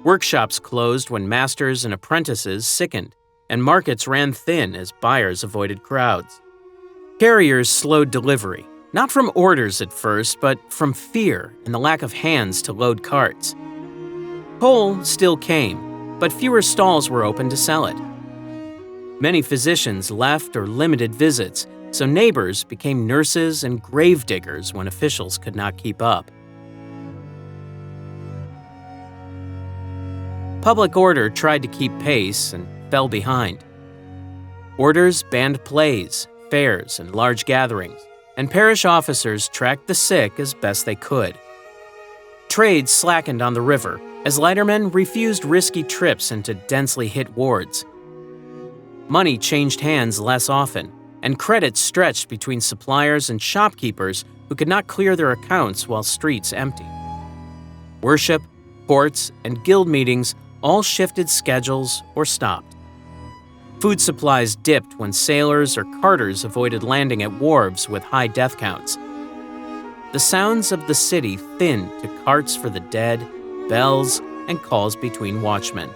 Workshops closed when masters and apprentices sickened, and markets ran thin as buyers avoided crowds. Carriers slowed delivery, not from orders at first, but from fear and the lack of hands to load carts. Coal still came, but fewer stalls were open to sell it. Many physicians left or limited visits, so neighbors became nurses and grave diggers when officials could not keep up. Public order tried to keep pace and fell behind. Orders banned plays, fairs, and large gatherings, and parish officers tracked the sick as best they could. Trade slackened on the river, as lightermen refused risky trips into densely hit wards. Money changed hands less often, and credit stretched between suppliers and shopkeepers who could not clear their accounts while streets emptied. Worship, courts, and guild meetings all shifted schedules or stopped. Food supplies dipped when sailors or carters avoided landing at wharves with high death counts. The sounds of the city thinned to carts for the dead, bells, and calls between watchmen.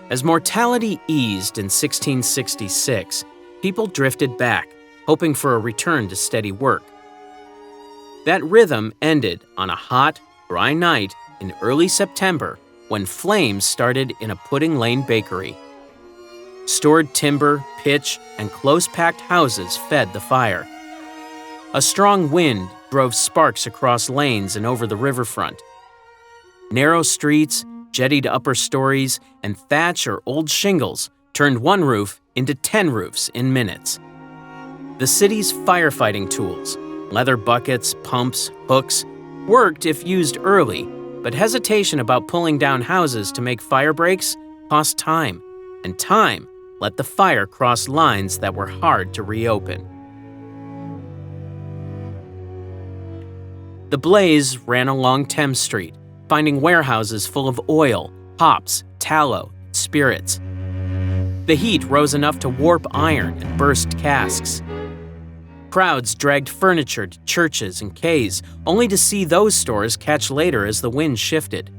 As mortality eased in 1666, people drifted back, hoping for a return to steady work. That rhythm ended on a hot, dry night in early September when flames started in a Pudding Lane bakery. Stored timber, pitch, and close-packed houses fed the fire. A strong wind drove sparks across lanes and over the riverfront. Narrow streets, jettied upper stories, and thatch or old shingles turned one roof into 10 roofs in minutes. The city's firefighting tools, leather buckets, pumps, hooks, worked if used early, but hesitation about pulling down houses to make fire breaks cost time, and time let the fire cross lines that were hard to reopen. The blaze ran along Thames Street, finding warehouses full of oil, hops, tallow, and spirits. The heat rose enough to warp iron and burst casks. Crowds dragged furniture to churches and quays, only to see those stores catch later as the wind shifted.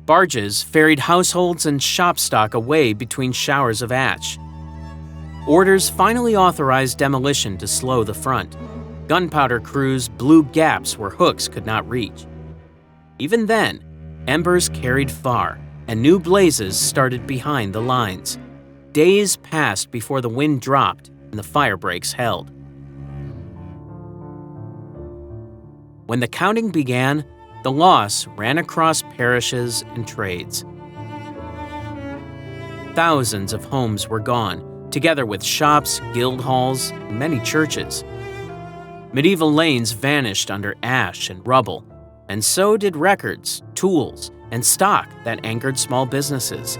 Barges ferried households and shop stock away between showers of ash. Orders finally authorized demolition to slow the front. Gunpowder crews blew gaps where hooks could not reach. Even then, embers carried far, and new blazes started behind the lines. Days passed before the wind dropped and the fire breaks held. When the counting began, the loss ran across parishes and trades. Thousands of homes were gone, together with shops, guild halls, and many churches. Medieval lanes vanished under ash and rubble, and so did records, tools, and stock that anchored small businesses.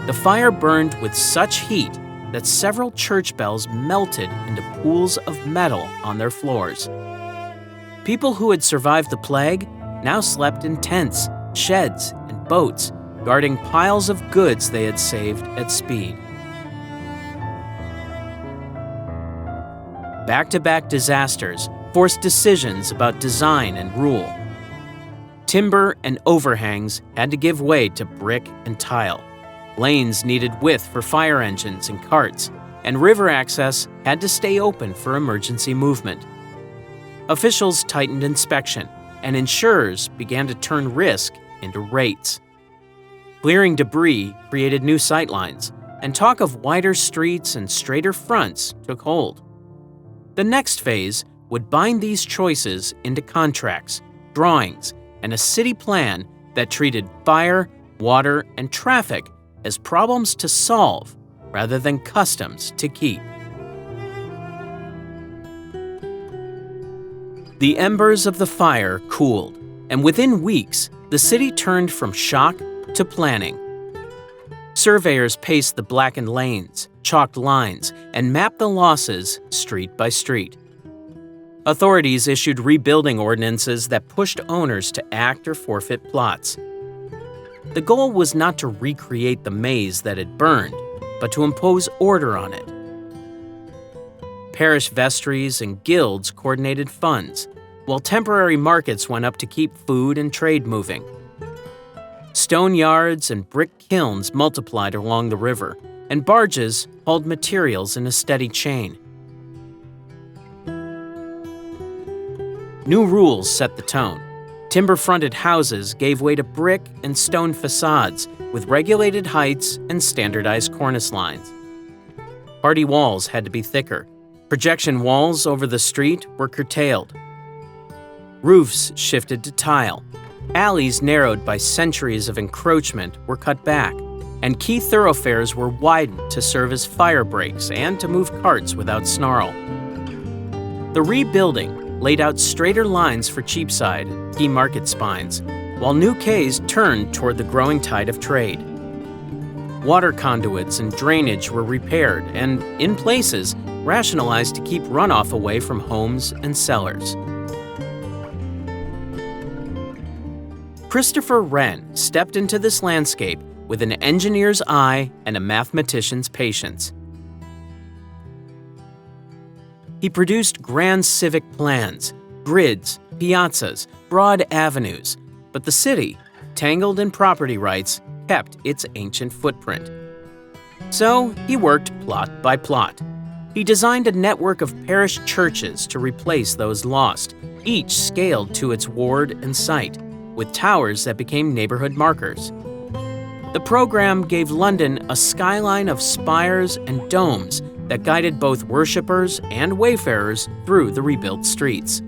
The fire burned with such heat that several church bells melted into pools of metal on their floors. People who had survived the plague now slept in tents, sheds, and boats, guarding piles of goods they had saved at speed. Back-to-back disasters forced decisions about design and rule. Timber and overhangs had to give way to brick and tile. Lanes needed width for fire engines and carts, and river access had to stay open for emergency movement. Officials tightened inspection, and insurers began to turn risk into rates. Clearing debris created new sightlines, and talk of wider streets and straighter fronts took hold. The next phase would bind these choices into contracts, drawings, and a city plan that treated fire, water, and traffic as problems to solve rather than customs to keep. The embers of the fire cooled, and within weeks, the city turned from shock to planning. Surveyors paced the blackened lanes, chalked lines, and mapped the losses street by street. Authorities issued rebuilding ordinances that pushed owners to act or forfeit plots. The goal was not to recreate the maze that had burned, but to impose order on it. Parish vestries and guilds coordinated funds, while temporary markets went up to keep food and trade moving. Stone yards and brick kilns multiplied along the river, and barges hauled materials in a steady chain. New rules set the tone. Timber-fronted houses gave way to brick and stone facades with regulated heights and standardized cornice lines. Party walls had to be thicker. Projection walls over the street were curtailed. Roofs shifted to tile. Alleys narrowed by centuries of encroachment were cut back, and key thoroughfares were widened to serve as fire breaks and to move carts without snarl. The rebuilding laid out straighter lines for Cheapside, key market spines, while new quays turned toward the growing tide of trade. Water conduits and drainage were repaired and, in places, rationalized to keep runoff away from homes and cellars. Christopher Wren stepped into this landscape with an engineer's eye and a mathematician's patience. He produced grand civic plans, grids, piazzas, broad avenues, but the city, tangled in property rights, kept its ancient footprint. So he worked plot by plot. He designed a network of parish churches to replace those lost, each scaled to its ward and site, with towers that became neighborhood markers. The program gave London a skyline of spires and domes that guided both worshippers and wayfarers through the rebuilt streets.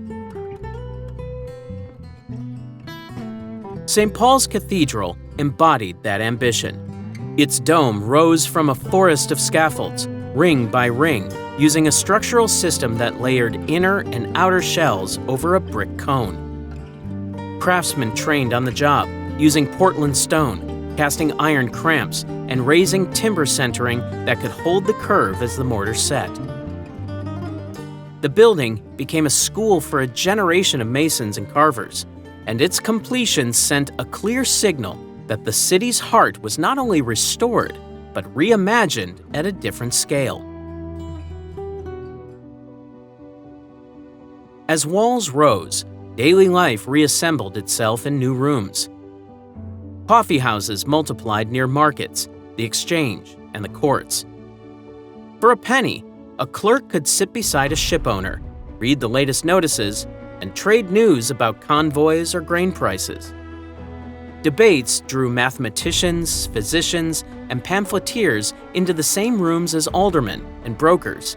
St. Paul's Cathedral embodied that ambition. Its dome rose from a forest of scaffolds, ring by ring, using a structural system that layered inner and outer shells over a brick cone. Craftsmen trained on the job, using Portland stone, casting iron cramps, and raising timber centering that could hold the curve as the mortar set. The building became a school for a generation of masons and carvers, and its completion sent a clear signal that the city's heart was not only restored, but reimagined at a different scale. As walls rose, daily life reassembled itself in new rooms. Coffee houses multiplied near markets, the exchange, and the courts. For a penny, a clerk could sit beside a shipowner, read the latest notices, and trade news about convoys or grain prices. Debates drew mathematicians, physicians, and pamphleteers into the same rooms as aldermen and brokers.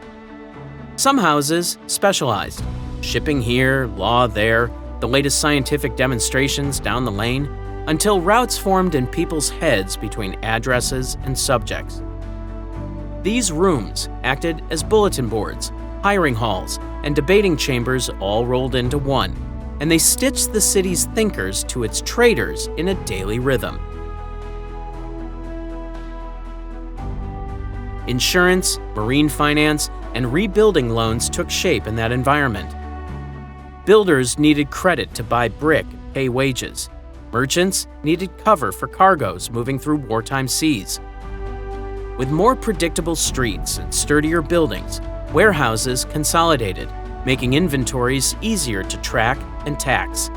Some houses specialized, shipping here, law there, the latest scientific demonstrations down the lane, until routes formed in people's heads between addresses and subjects. These rooms acted as bulletin boards, hiring halls, and debating chambers all rolled into one, and they stitched the city's thinkers to its traders in a daily rhythm. Insurance, marine finance, and rebuilding loans took shape in that environment. Builders needed credit to buy brick and pay wages. Merchants needed cover for cargoes moving through wartime seas. With more predictable streets and sturdier buildings, warehouses consolidated, making inventories easier to track and tax.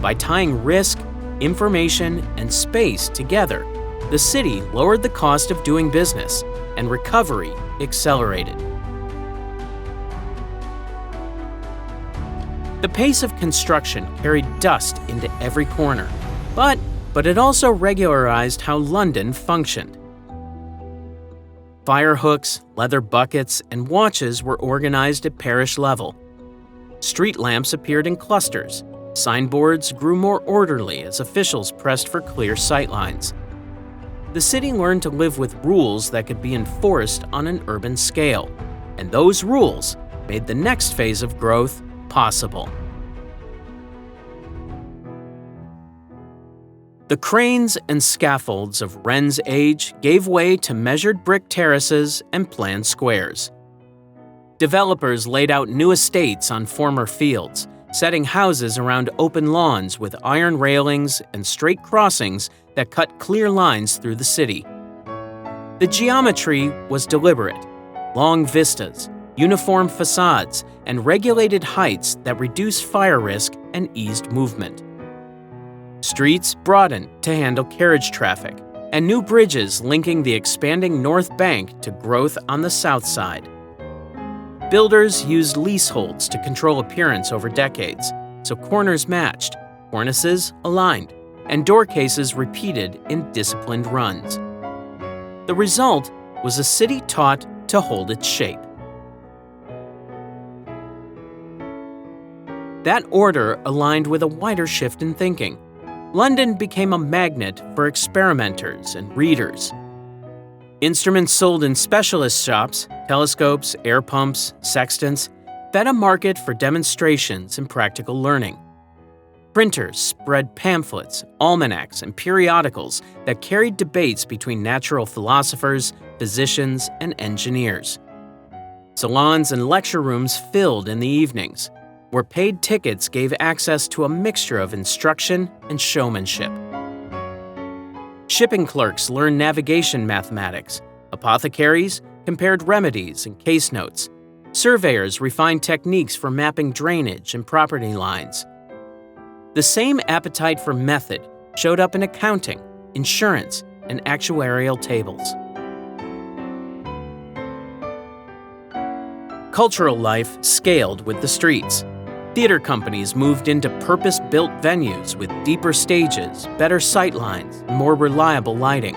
By tying risk, information, and space together, the city lowered the cost of doing business, and recovery accelerated. The pace of construction carried dust into every corner, but it also regularized how London functioned. Fire hooks, leather buckets, and watches were organized at parish level. Street lamps appeared in clusters. Signboards grew more orderly as officials pressed for clear sightlines. The city learned to live with rules that could be enforced on an urban scale, and those rules made the next phase of growth possible. The cranes and scaffolds of Wren's age gave way to measured brick terraces and planned squares. Developers laid out new estates on former fields, setting houses around open lawns with iron railings and straight crossings that cut clear lines through the city. The geometry was deliberate: long vistas, uniform facades, and regulated heights that reduced fire risk and eased movement. Streets broadened to handle carriage traffic, and new bridges linking the expanding North Bank to growth on the south side. Builders used leaseholds to control appearance over decades, so corners matched, cornices aligned, and door cases repeated in disciplined runs. The result was a city taught to hold its shape. That order aligned with a wider shift in thinking. London became a magnet for experimenters and readers. Instruments sold in specialist shops, telescopes, air pumps, sextants, fed a market for demonstrations and practical learning. Printers spread pamphlets, almanacs, and periodicals that carried debates between natural philosophers, physicians, and engineers. Salons and lecture rooms filled in the evenings, where paid tickets gave access to a mixture of instruction and showmanship. Shipping clerks learned navigation mathematics, apothecaries compared remedies and case notes, surveyors refined techniques for mapping drainage and property lines. The same appetite for method showed up in accounting, insurance, and actuarial tables. Cultural life scaled with the streets. Theater companies moved into purpose-built venues with deeper stages, better sightlines, and more reliable lighting.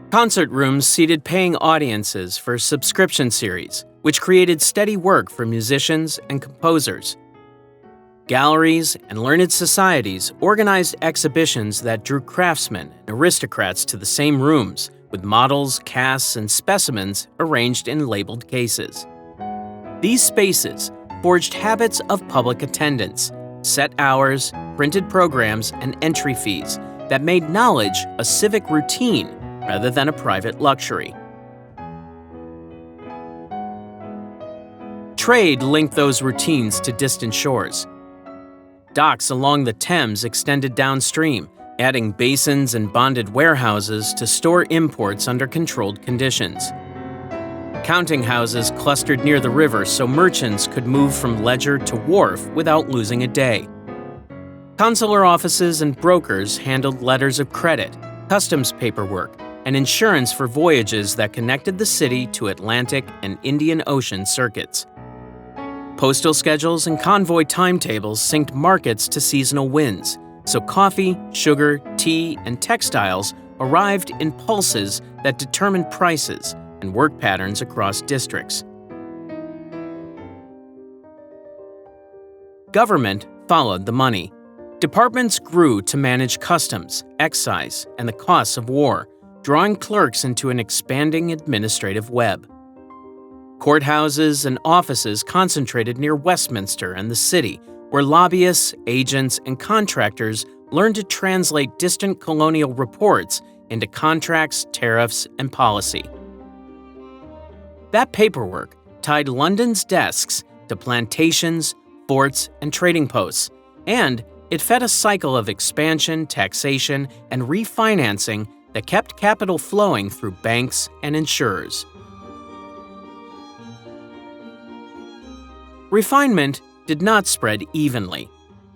Concert rooms seated paying audiences for subscription series, which created steady work for musicians and composers. Galleries and learned societies organized exhibitions that drew craftsmen and aristocrats to the same rooms, with models, casts, and specimens arranged in labeled cases. These spaces forged habits of public attendance, set hours, printed programs, and entry fees that made knowledge a civic routine rather than a private luxury. Trade linked those routines to distant shores. Docks along the Thames extended downstream, adding basins and bonded warehouses to store imports under controlled conditions. Counting houses clustered near the river so merchants could move from ledger to wharf without losing a day. Consular offices and brokers handled letters of credit, customs paperwork, and insurance for voyages that connected the city to Atlantic and Indian Ocean circuits. Postal schedules and convoy timetables synced markets to seasonal winds, so coffee, sugar, tea, and textiles arrived in pulses that determined prices and work patterns across districts. Government followed the money. Departments grew to manage customs, excise, and the costs of war, drawing clerks into an expanding administrative web. Courthouses and offices concentrated near Westminster and the city, where lobbyists, agents, and contractors learned to translate distant colonial reports into contracts, tariffs, and policy. That paperwork tied London's desks to plantations, forts, and trading posts, and it fed a cycle of expansion, taxation, and refinancing that kept capital flowing through banks and insurers. Refinement did not spread evenly.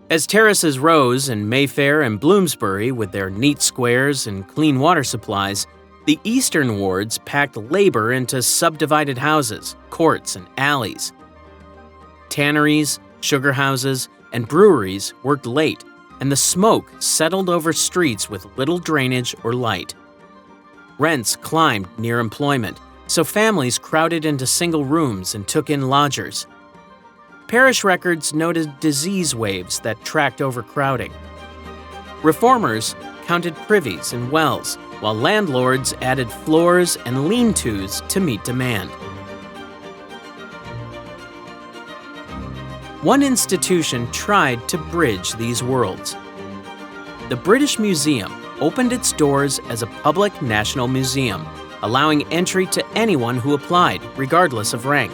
As terraces rose in Mayfair and Bloomsbury with their neat squares and clean water supplies, the eastern wards packed labor into subdivided houses, courts, and alleys. Tanneries, sugar houses, and breweries worked late, and the smoke settled over streets with little drainage or light. Rents climbed near employment, so families crowded into single rooms and took in lodgers. Parish records noted disease waves that tracked overcrowding. Reformers counted privies and wells, while landlords added floors and lean-tos to meet demand. One institution tried to bridge these worlds. The British Museum opened its doors as a public national museum, allowing entry to anyone who applied, regardless of rank.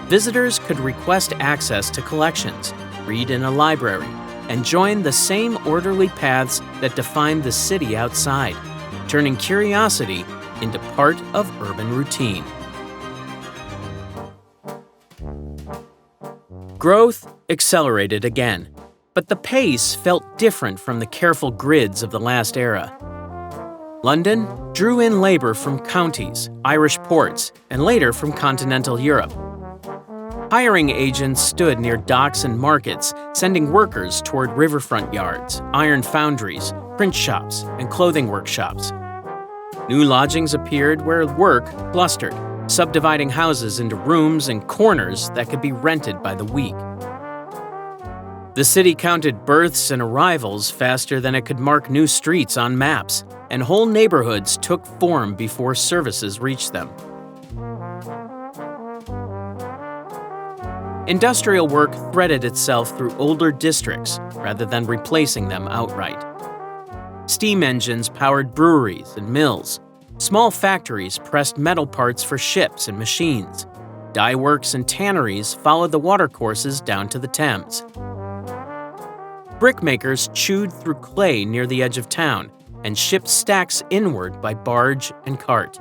Visitors could request access to collections, read in a library, and join the same orderly paths that defined the city outside, turning curiosity into part of urban routine. Growth accelerated again, but the pace felt different from the careful grids of the last era. London drew in labor from counties, Irish ports, and later from continental Europe. Hiring agents stood near docks and markets, sending workers toward riverfront yards, iron foundries, print shops, and clothing workshops. New lodgings appeared where work clustered, subdividing houses into rooms and corners that could be rented by the week. The city counted births and arrivals faster than it could mark new streets on maps, and whole neighborhoods took form before services reached them. Industrial work threaded itself through older districts rather than replacing them outright. Steam engines powered breweries and mills. Small factories pressed metal parts for ships and machines. Dye works and tanneries followed the watercourses down to the Thames. Brickmakers chewed through clay near the edge of town and shipped stacks inward by barge and cart.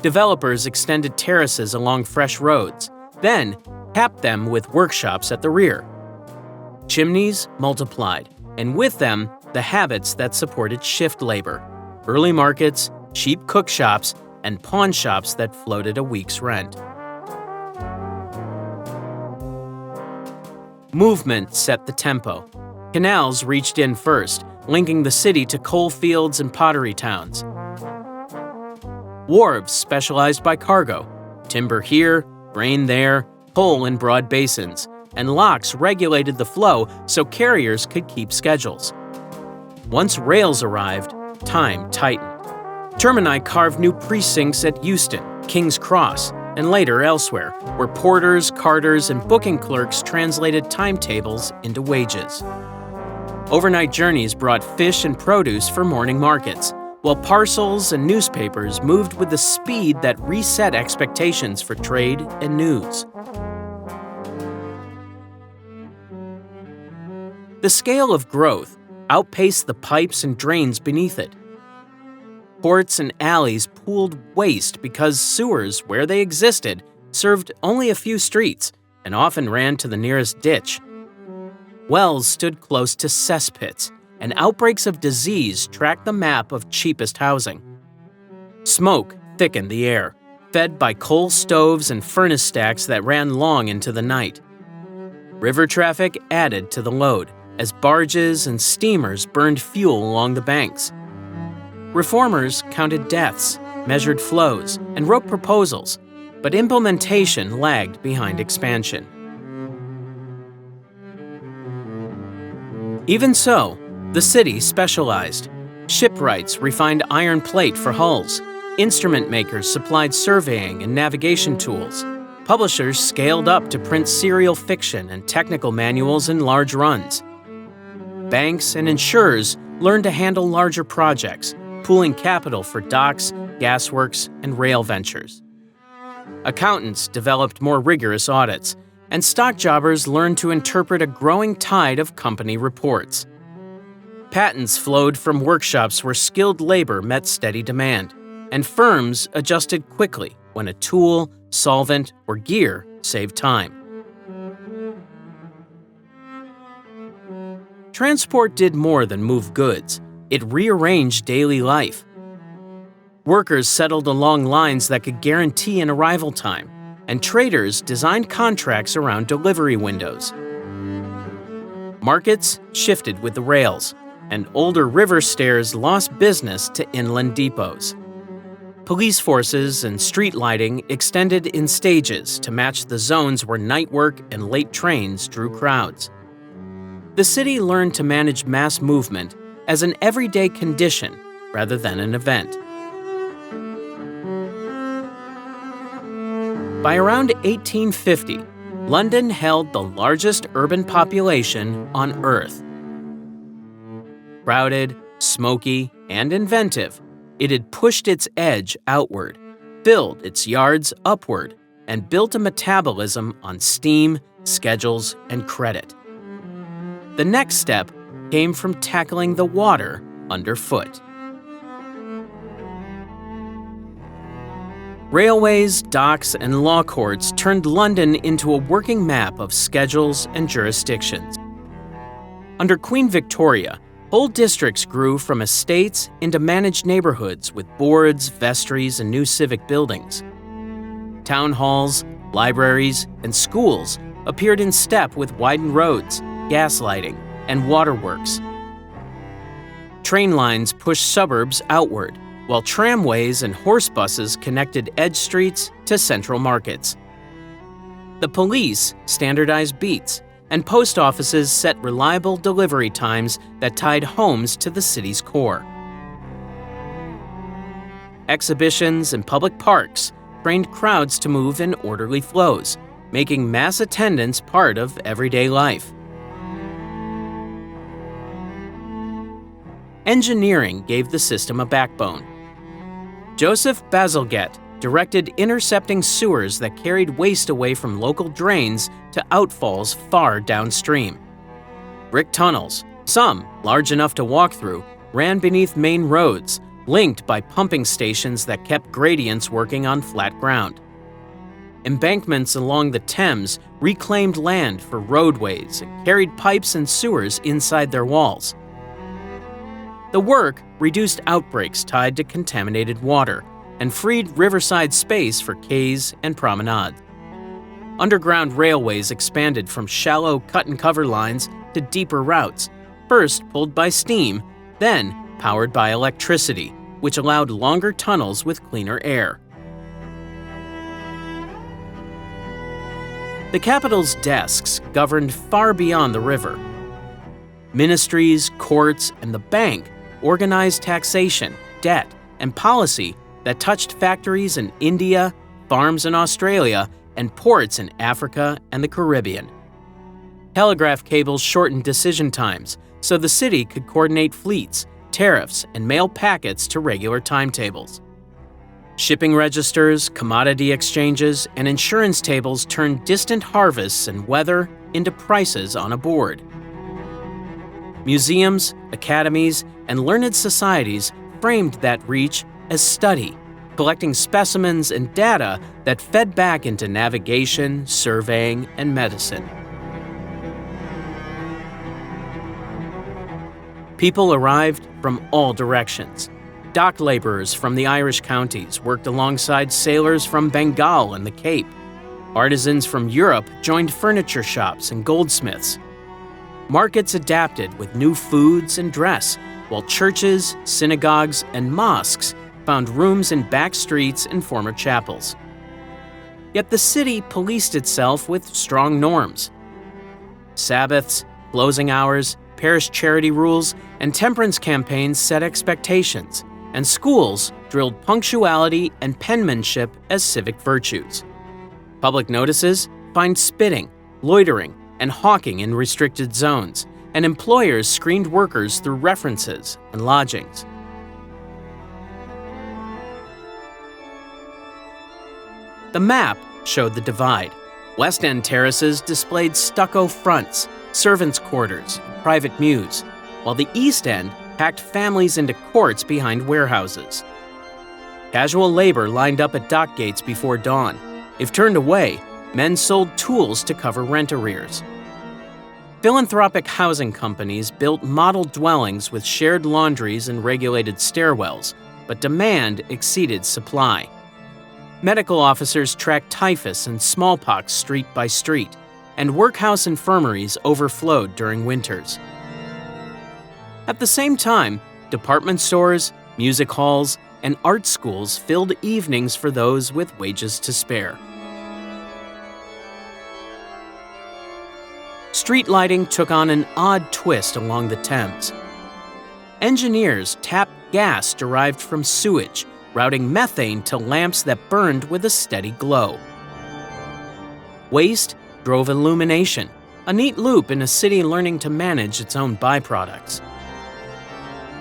Developers extended terraces along fresh roads, then capped them with workshops at the rear. Chimneys multiplied, and with them, the habits that supported shift labor, early markets, cheap cookshops, and pawn shops that floated a week's rent. Movement set the tempo. Canals reached in first, linking the city to coal fields and pottery towns. Wharves specialized by cargo, timber here, grain there, coal in broad basins, and locks regulated the flow so carriers could keep schedules. Once rails arrived, time tightened. Termini carved new precincts at Euston, King's Cross, and later elsewhere, where porters, carters, and booking clerks translated timetables into wages. Overnight journeys brought fish and produce for morning markets, while parcels and newspapers moved with a speed that reset expectations for trade and news. The scale of growth outpaced the pipes and drains beneath it. Ports and alleys pooled waste because sewers, where they existed, served only a few streets and often ran to the nearest ditch. Wells stood close to cesspits, and outbreaks of disease tracked the map of cheapest housing. Smoke thickened the air, fed by coal stoves and furnace stacks that ran long into the night. River traffic added to the load as barges and steamers burned fuel along the banks. Reformers counted deaths, measured flows, and wrote proposals, but implementation lagged behind expansion. Even so, the city specialized. Shipwrights refined iron plate for hulls. Instrument makers supplied surveying and navigation tools. Publishers scaled up to print serial fiction and technical manuals in large runs. Banks and insurers learned to handle larger projects, pooling capital for docks, gasworks, and rail ventures. Accountants developed more rigorous audits, and stock jobbers learned to interpret a growing tide of company reports. Patents flowed from workshops where skilled labor met steady demand, and firms adjusted quickly when a tool, solvent, or gear saved time. Transport did more than move goods. It rearranged daily life. Workers settled along lines that could guarantee an arrival time, and traders designed contracts around delivery windows. Markets shifted with the rails, and older river stairs lost business to inland depots. Police forces and street lighting extended in stages to match the zones where night work and late trains drew crowds. The city learned to manage mass movement as an everyday condition rather than an event. By around 1850, London held the largest urban population on Earth. Crowded, smoky, and inventive, it had pushed its edge outward, filled its yards upward, and built a metabolism on steam, schedules, and credit. The next step came from tackling the water underfoot. Railways, docks, and law courts turned London into a working map of schedules and jurisdictions. Under Queen Victoria, whole districts grew from estates into managed neighborhoods with boards, vestries, and new civic buildings. Town halls, libraries, and schools appeared in step with widened roads, gas lighting, and waterworks. Train lines pushed suburbs outward, while tramways and horse buses connected edge streets to central markets. The police standardized beats, and post offices set reliable delivery times that tied homes to the city's core. Exhibitions and public parks trained crowds to move in orderly flows, making mass attendance part of everyday life. Engineering gave the system a backbone. Joseph Bazalgette directed intercepting sewers that carried waste away from local drains to outfalls far downstream. Brick tunnels, some large enough to walk through, ran beneath main roads, linked by pumping stations that kept gradients working on flat ground. Embankments along the Thames reclaimed land for roadways and carried pipes and sewers inside their walls. The work reduced outbreaks tied to contaminated water and freed riverside space for quays and promenades. Underground railways expanded from shallow cut-and-cover lines to deeper routes, first pulled by steam, then powered by electricity, which allowed longer tunnels with cleaner air. The capital's desks governed far beyond the river. Ministries, courts, and the bank organized taxation, debt, and policy that touched factories in India, farms in Australia, and ports in Africa and the Caribbean. Telegraph cables shortened decision times so the city could coordinate fleets, tariffs, and mail packets to regular timetables. Shipping registers, commodity exchanges, and insurance tables turned distant harvests and weather into prices on a board. Museums, academies, and learned societies framed that reach as study, collecting specimens and data that fed back into navigation, surveying, and medicine. People arrived from all directions. Dock laborers from the Irish counties worked alongside sailors from Bengal and the Cape. Artisans from Europe joined furniture shops and goldsmiths. Markets adapted with new foods and dress, while churches, synagogues, and mosques found rooms in back streets and former chapels. Yet the city policed itself with strong norms. Sabbaths, closing hours, parish charity rules, and temperance campaigns set expectations, and schools drilled punctuality and penmanship as civic virtues. Public notices fined spitting, loitering, and hawking in restricted zones, and employers screened workers through references and lodgings. The map showed the divide. West End terraces displayed stucco fronts, servants' quarters, and private mews, while the East End packed families into courts behind warehouses. Casual labor lined up at dock gates before dawn. If turned away, men sold tools to cover rent arrears. Philanthropic housing companies built model dwellings with shared laundries and regulated stairwells, but demand exceeded supply. Medical officers tracked typhus and smallpox street by street, and workhouse infirmaries overflowed during winters. At the same time, department stores, music halls, and art schools filled evenings for those with wages to spare. Street lighting took on an odd twist along the Thames. Engineers tapped gas derived from sewage, routing methane to lamps that burned with a steady glow. Waste drove illumination, a neat loop in a city learning to manage its own byproducts.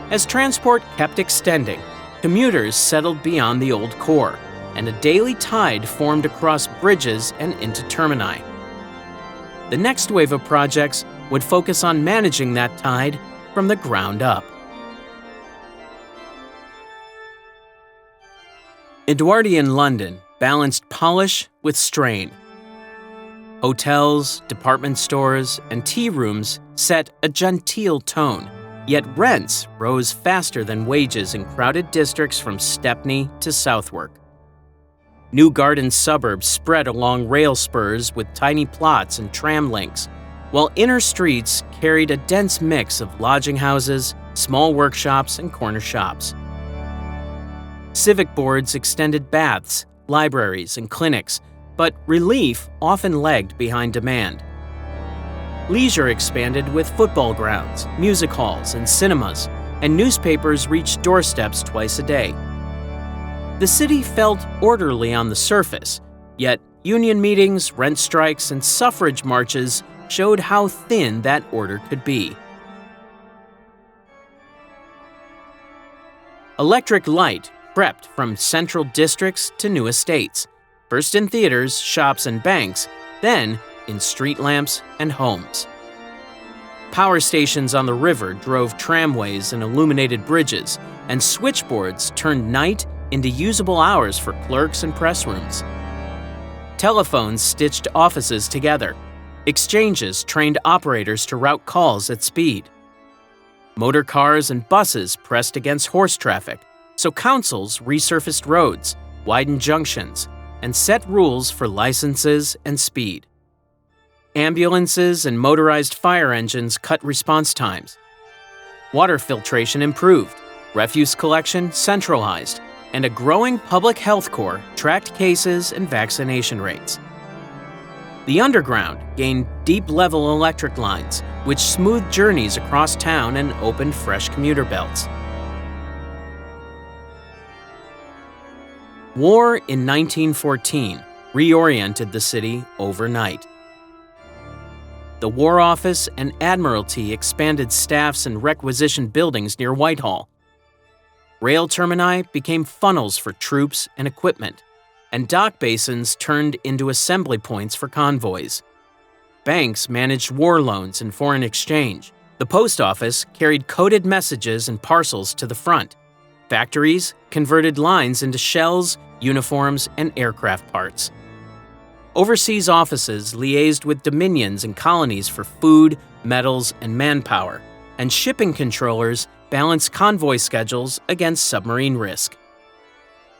As transport kept extending, commuters settled beyond the old core, and a daily tide formed across bridges and into termini. The next wave of projects would focus on managing that tide from the ground up. Edwardian London balanced polish with strain. Hotels, department stores, and tea rooms set a genteel tone, yet rents rose faster than wages in crowded districts from Stepney to Southwark. New garden suburbs spread along rail spurs with tiny plots and tram links, while inner streets carried a dense mix of lodging houses, small workshops, and corner shops. Civic boards extended baths, libraries, and clinics, but relief often lagged behind demand. Leisure expanded with football grounds, music halls, and cinemas, and newspapers reached doorsteps twice a day. The city felt orderly on the surface, yet union meetings, rent strikes, and suffrage marches showed how thin that order could be. Electric light crept from central districts to new estates, first in theaters, shops, and banks, then in street lamps and homes. Power stations on the river drove tramways and illuminated bridges, and switchboards turned night into usable hours for clerks and press rooms. Telephones stitched offices together. Exchanges trained operators to route calls at speed. Motor cars and buses pressed against horse traffic, so councils resurfaced roads, widened junctions, and set rules for licenses and speed. Ambulances and motorized fire engines cut response times. Water filtration improved, refuse collection centralized, and a growing public health corps tracked cases and vaccination rates. The underground gained deep-level electric lines, which smoothed journeys across town and opened fresh commuter belts. War in 1914 reoriented the city overnight. The War Office and Admiralty expanded staffs and requisitioned buildings near Whitehall. Rail termini became funnels for troops and equipment, and dock basins turned into assembly points for convoys. Banks managed war loans and foreign exchange. The post office carried coded messages and parcels to the front. Factories converted lines into shells, uniforms, and aircraft parts. Overseas offices liaised with dominions and colonies for food, metals, and manpower, and shipping controllers balanced convoy schedules against submarine risk.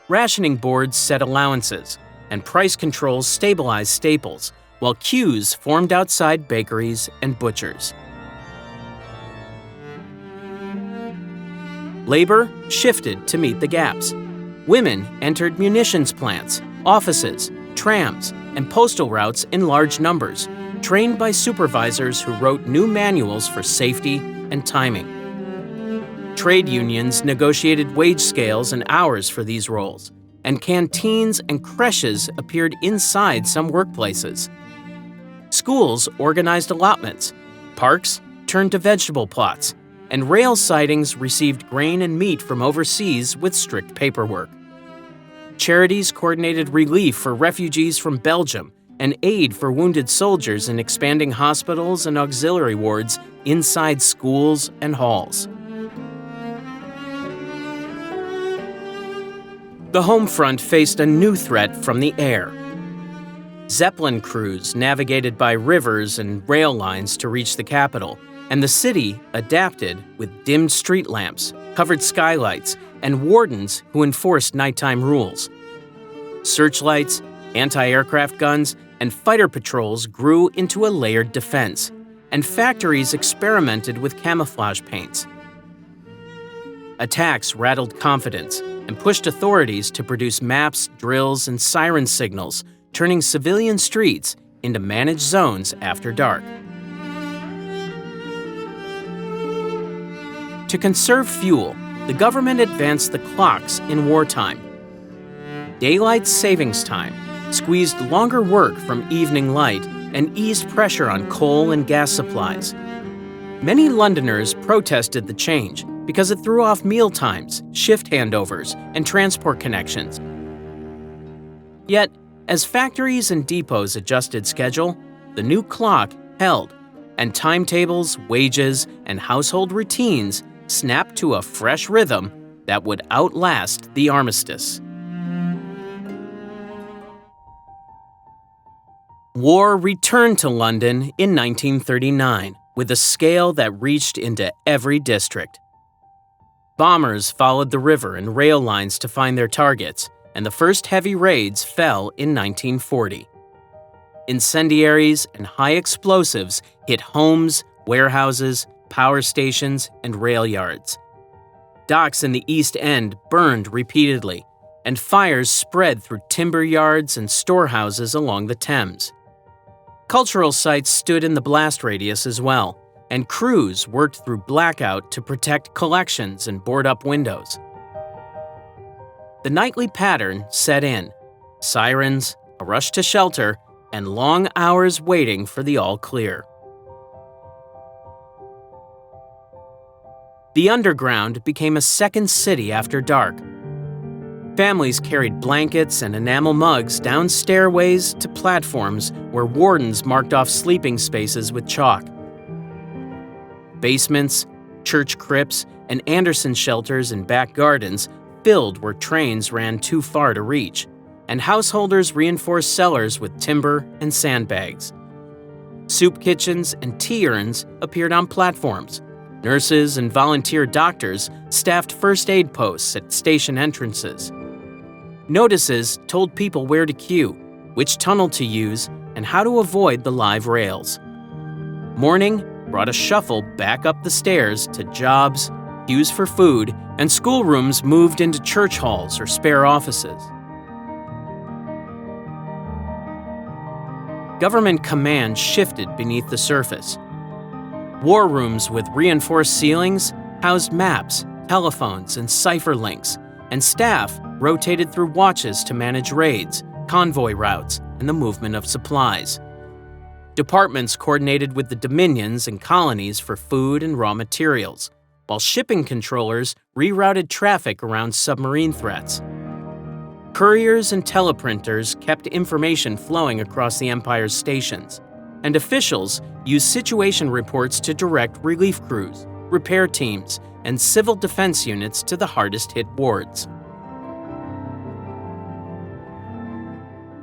Rationing boards set allowances, and price controls stabilized staples, while queues formed outside bakeries and butchers. Labor shifted to meet the gaps. Women entered munitions plants, offices, trams, and postal routes in large numbers, trained by supervisors who wrote new manuals for safety and timing. Trade unions negotiated wage scales and hours for these roles, and canteens and creches appeared inside some workplaces. Schools organized allotments, parks turned to vegetable plots, and rail sidings received grain and meat from overseas with strict paperwork. Charities coordinated relief for refugees from Belgium and aid for wounded soldiers in expanding hospitals and auxiliary wards inside schools and halls. The home front faced a new threat from the air. Zeppelin crews navigated by rivers and rail lines to reach the capital, and the city adapted with dimmed street lamps, covered skylights, and wardens who enforced nighttime rules. Searchlights, anti-aircraft guns, and fighter patrols grew into a layered defense, and factories experimented with camouflage paints. Attacks rattled confidence and pushed authorities to produce maps, drills, and siren signals, turning civilian streets into managed zones after dark. To conserve fuel, the government advanced the clocks in wartime. Daylight savings time squeezed longer work from evening light and eased pressure on coal and gas supplies. Many Londoners protested the change because it threw off meal times, shift handovers, and transport connections. Yet, as factories and depots adjusted schedule, the new clock held, and timetables, wages, and household routines snapped to a fresh rhythm that would outlast the armistice. War returned to London in 1939 with a scale that reached into every district. Bombers followed the river and rail lines to find their targets, and the first heavy raids fell in 1940. Incendiaries and high explosives hit homes, warehouses, power stations, and rail yards. Docks in the East End burned repeatedly, and fires spread through timber yards and storehouses along the Thames. Cultural sites stood in the blast radius as well, and crews worked through blackout to protect collections and board up windows. The nightly pattern set in: sirens, a rush to shelter, and long hours waiting for the all-clear. The underground became a second city after dark. Families carried blankets and enamel mugs down stairways to platforms where wardens marked off sleeping spaces with chalk. Basements, church crypts, and Anderson shelters in back gardens filled where trains ran too far to reach, and householders reinforced cellars with timber and sandbags. Soup kitchens and tea urns appeared on platforms. Nurses and volunteer doctors staffed first aid posts at station entrances. Notices told people where to queue, which tunnel to use, and how to avoid the live rails. Morning brought a shuffle back up the stairs to jobs, queues for food, and schoolrooms moved into church halls or spare offices. Government command shifted beneath the surface. War rooms with reinforced ceilings housed maps, telephones, and cipher links, and staff rotated through watches to manage raids, convoy routes, and the movement of supplies. Departments coordinated with the dominions and colonies for food and raw materials, while shipping controllers rerouted traffic around submarine threats. Couriers and teleprinters kept information flowing across the empire's stations, and officials used situation reports to direct relief crews, repair teams, and civil defense units to the hardest-hit wards.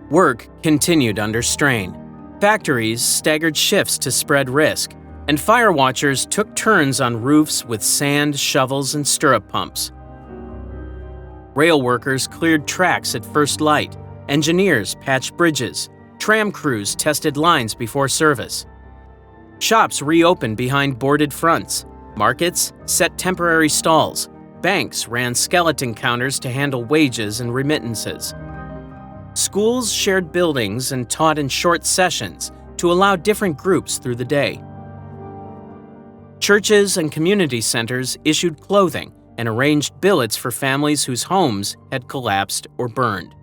Work continued under strain. Factories staggered shifts to spread risk, and fire watchers took turns on roofs with sand, shovels, and stirrup pumps. Rail workers cleared tracks at first light, engineers patched bridges, tram crews tested lines before service. Shops reopened behind boarded fronts, markets set temporary stalls, banks ran skeleton counters to handle wages and remittances. Schools shared buildings and taught in short sessions to allow different groups through the day. Churches and community centers issued clothing and arranged billets for families whose homes had collapsed or burned.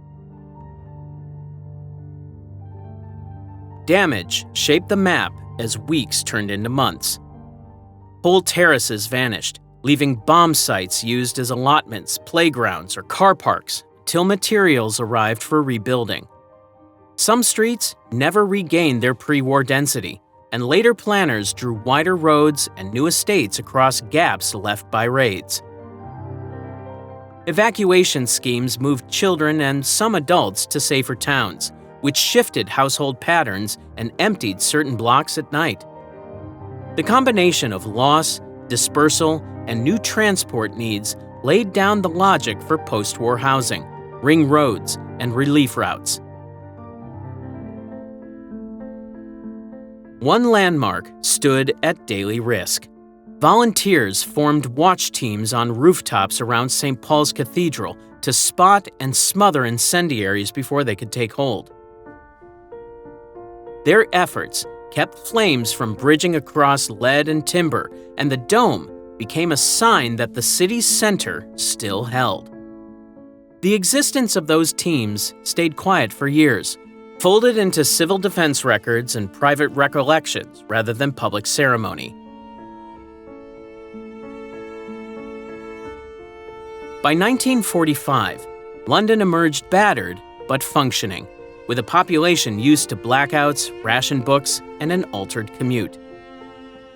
Damage shaped the map as weeks turned into months. Whole terraces vanished, leaving bomb sites used as allotments, playgrounds, or car parks till materials arrived for rebuilding. Some streets never regained their pre-war density, and later planners drew wider roads and new estates across gaps left by raids. Evacuation schemes moved children and some adults to safer towns, which shifted household patterns and emptied certain blocks at night. The combination of loss, dispersal, and new transport needs laid down the logic for post-war housing, ring roads, and relief routes. One landmark stood at daily risk. Volunteers formed watch teams on rooftops around St. Paul's Cathedral to spot and smother incendiaries before they could take hold. Their efforts kept flames from bridging across lead and timber, and the dome became a sign that the city's center still held. The existence of those teams stayed quiet for years, folded into civil defense records and private recollections rather than public ceremony. By 1945, London emerged battered but functioning, with a population used to blackouts, ration books, and an altered commute.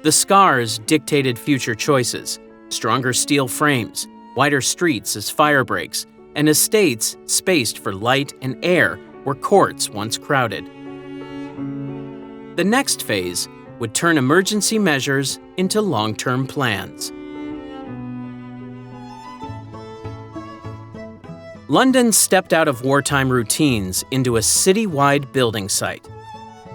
The scars dictated future choices: stronger steel frames, wider streets as fire breaks, and estates spaced for light and air where courts once crowded. The next phase would turn emergency measures into long-term plans. London stepped out of wartime routines into a city-wide building site.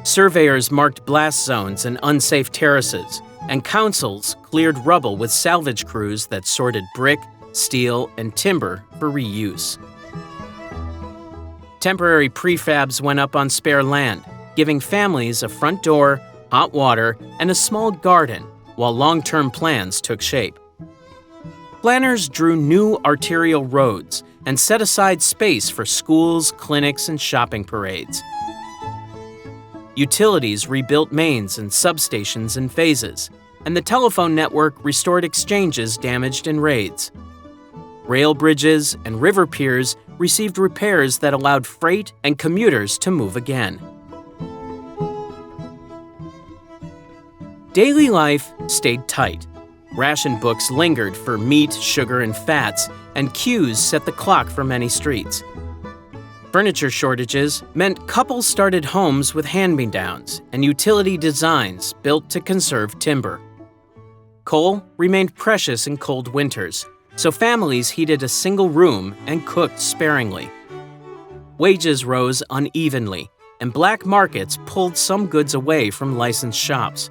Surveyors marked blast zones and unsafe terraces, and councils cleared rubble with salvage crews that sorted brick, steel, and timber for reuse. Temporary prefabs went up on spare land, giving families a front door, hot water, and a small garden, while long-term plans took shape. Planners drew new arterial roads and set aside space for schools, clinics, and shopping parades. Utilities rebuilt mains and substations in phases, and the telephone network restored exchanges damaged in raids. Rail bridges and river piers received repairs that allowed freight and commuters to move again. Daily life stayed tight. Ration books lingered for meat, sugar, and fats, and queues set the clock for many streets. Furniture shortages meant couples started homes with hand-me-downs and utility designs built to conserve timber. Coal remained precious in cold winters, so families heated a single room and cooked sparingly. Wages rose unevenly, and black markets pulled some goods away from licensed shops.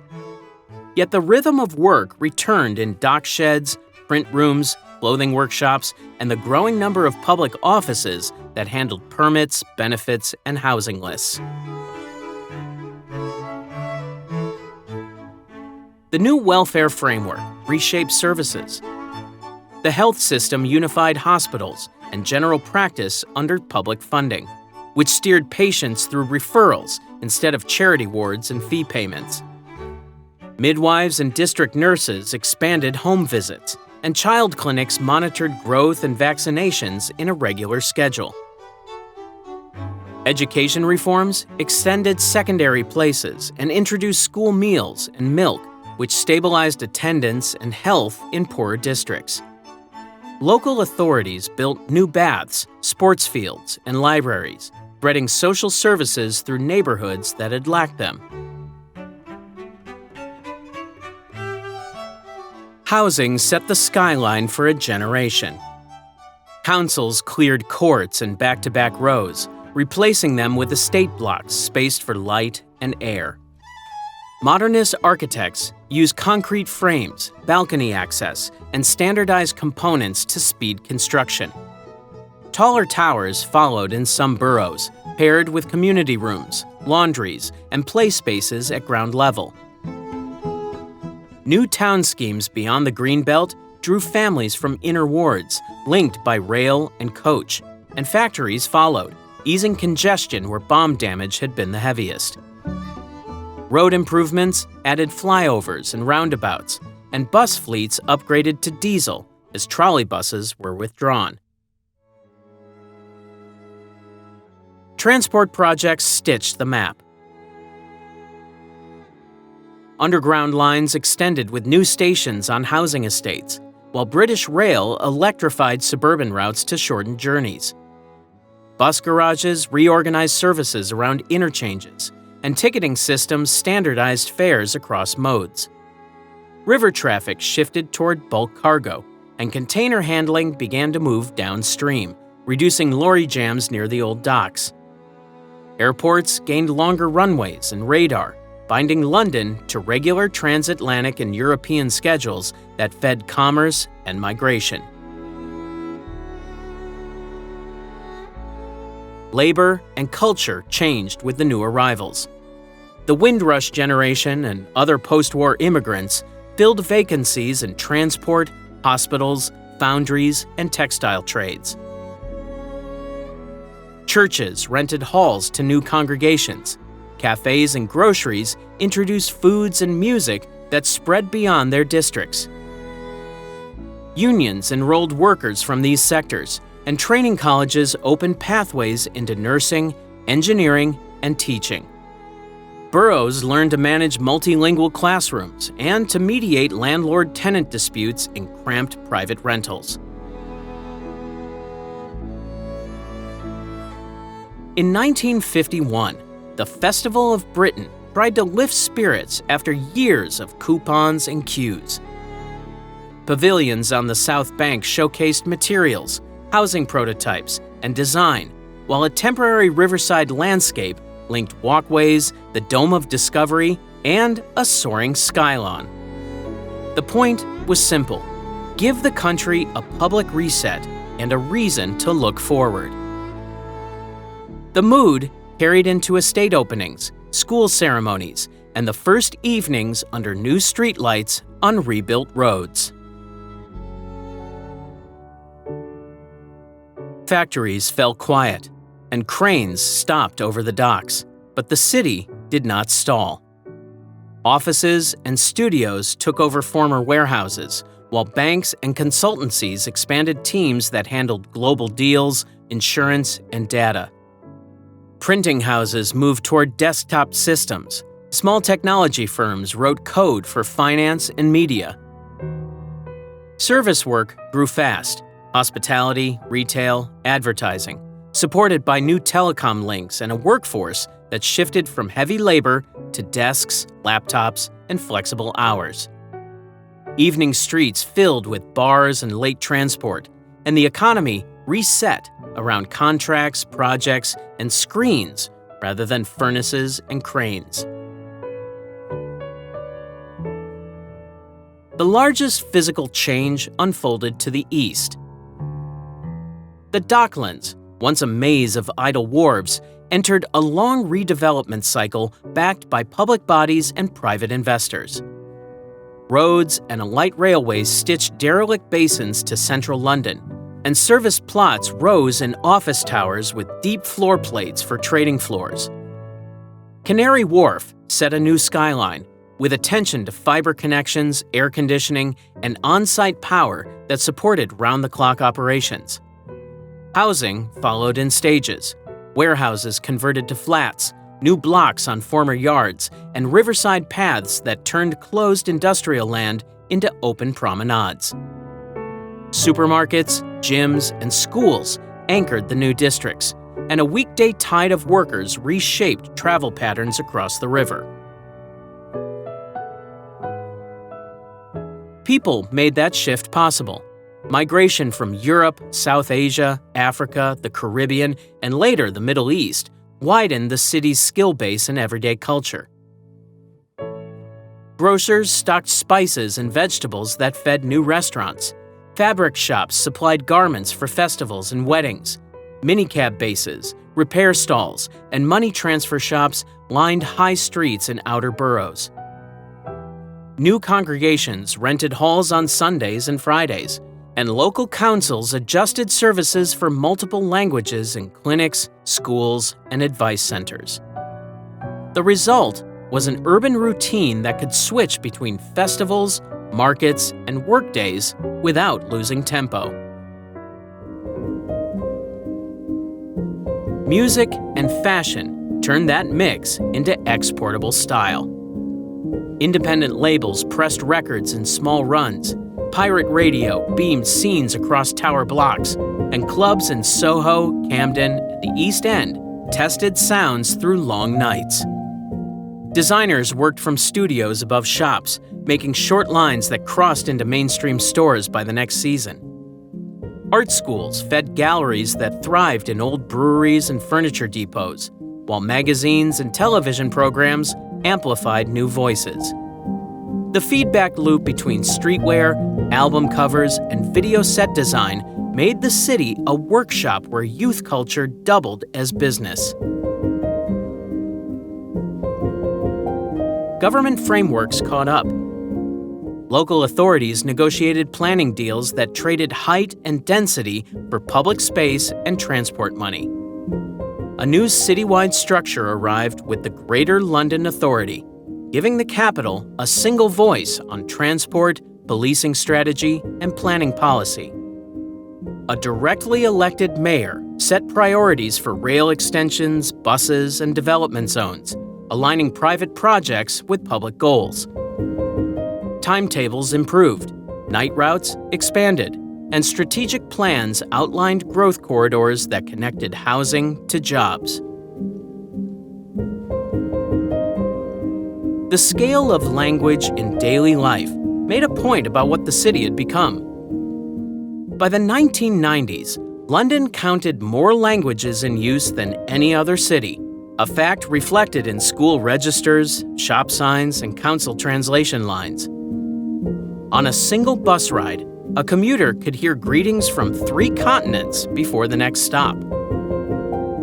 Yet the rhythm of work returned in dock sheds, print rooms, clothing workshops, and the growing number of public offices that handled permits, benefits, and housing lists. The new welfare framework reshaped services. The health system unified hospitals and general practice under public funding, which steered patients through referrals instead of charity wards and fee payments. Midwives and district nurses expanded home visits, and child clinics monitored growth and vaccinations in a regular schedule. Education reforms extended secondary places and introduced school meals and milk, which stabilized attendance and health in poorer districts. Local authorities built new baths, sports fields, and libraries, spreading social services through neighborhoods that had lacked them. Housing set the skyline for a generation. Councils cleared courts and back-to-back rows, replacing them with estate blocks spaced for light and air. Modernist architects used concrete frames, balcony access, and standardized components to speed construction. Taller towers followed in some boroughs, paired with community rooms, laundries, and play spaces at ground level. New town schemes beyond the Greenbelt drew families from inner wards, linked by rail and coach, and factories followed, easing congestion where bomb damage had been the heaviest. Road improvements added flyovers and roundabouts, and bus fleets upgraded to diesel as trolley buses were withdrawn. Transport projects stitched the map. Underground lines extended with new stations on housing estates, while British Rail electrified suburban routes to shorten journeys. Bus garages reorganized services around interchanges, and ticketing systems standardized fares across modes. River traffic shifted toward bulk cargo, and container handling began to move downstream, reducing lorry jams near the old docks. Airports gained longer runways and radar, binding London to regular transatlantic and European schedules that fed commerce and migration. Labor and culture changed with the new arrivals. The Windrush generation and other post-war immigrants filled vacancies in transport, hospitals, foundries, and textile trades. Churches rented halls to new congregations. Cafes and groceries introduced foods and music that spread beyond their districts. Unions enrolled workers from these sectors, and training colleges opened pathways into nursing, engineering, and teaching. Boroughs learned to manage multilingual classrooms and to mediate landlord-tenant disputes in cramped private rentals. In 1951, the Festival of Britain tried to lift spirits after years of coupons and queues. Pavilions on the South Bank showcased materials, housing prototypes, and design, while a temporary riverside landscape linked walkways, the Dome of Discovery, and a soaring skylon. The point was simple: give the country a public reset and a reason to look forward. The mood carried into estate openings, school ceremonies, and the first evenings under new streetlights on rebuilt roads. Factories fell quiet, and cranes stopped over the docks, but the city did not stall. Offices and studios took over former warehouses, while banks and consultancies expanded teams that handled global deals, insurance, and data. Printing houses moved toward desktop systems. Small technology firms wrote code for finance and media. Service work grew fast: hospitality, retail, advertising, supported by new telecom links and a workforce that shifted from heavy labor to desks, laptops, and flexible hours. Evening streets filled with bars and late transport, and the economy reset around contracts, projects, and screens rather than furnaces and cranes. The largest physical change unfolded to the east. The Docklands, once a maze of idle wharves, entered a long redevelopment cycle backed by public bodies and private investors. Roads and a light railway stitched derelict basins to central London, and service plots rose in office towers with deep floor plates for trading floors. Canary Wharf set a new skyline, with attention to fiber connections, air conditioning, and on-site power that supported round-the-clock operations. Housing followed in stages. Warehouses converted to flats, new blocks on former yards, and riverside paths that turned closed industrial land into open promenades. Supermarkets, gyms, and schools anchored the new districts, and a weekday tide of workers reshaped travel patterns across the river. People made that shift possible. Migration from Europe, South Asia, Africa, the Caribbean, and later the Middle East widened the city's skill base and everyday culture. Grocers stocked spices and vegetables that fed new restaurants. Fabric shops supplied garments for festivals and weddings. Minicab bases, repair stalls, and money transfer shops lined high streets in outer boroughs. New congregations rented halls on Sundays and Fridays, and local councils adjusted services for multiple languages in clinics, schools, and advice centers. The result was an urban routine that could switch between festivals, markets, and workdays without losing tempo. Music and fashion turned that mix into exportable style. Independent labels pressed records in small runs. Pirate radio beamed scenes across tower blocks, and clubs in Soho, Camden, and the East End tested sounds through long nights. Designers worked from studios above shops, making short lines that crossed into mainstream stores by the next season. Art schools fed galleries that thrived in old breweries and furniture depots, while magazines and television programs amplified new voices. The feedback loop between streetwear, album covers, and video set design made the city a workshop where youth culture doubled as business. Government frameworks caught up. Local authorities negotiated planning deals that traded height and density for public space and transport money. A new citywide structure arrived with the Greater London Authority, giving the capital a single voice on transport, policing strategy, and planning policy. A directly elected mayor set priorities for rail extensions, buses, and development zones, aligning private projects with public goals. Timetables improved, night routes expanded, and strategic plans outlined growth corridors that connected housing to jobs. The scale of language in daily life made a point about what the city had become. By the 1990s, London counted more languages in use than any other city, a fact reflected in school registers, shop signs, and council translation lines. On a single bus ride, a commuter could hear greetings from 3 continents before the next stop.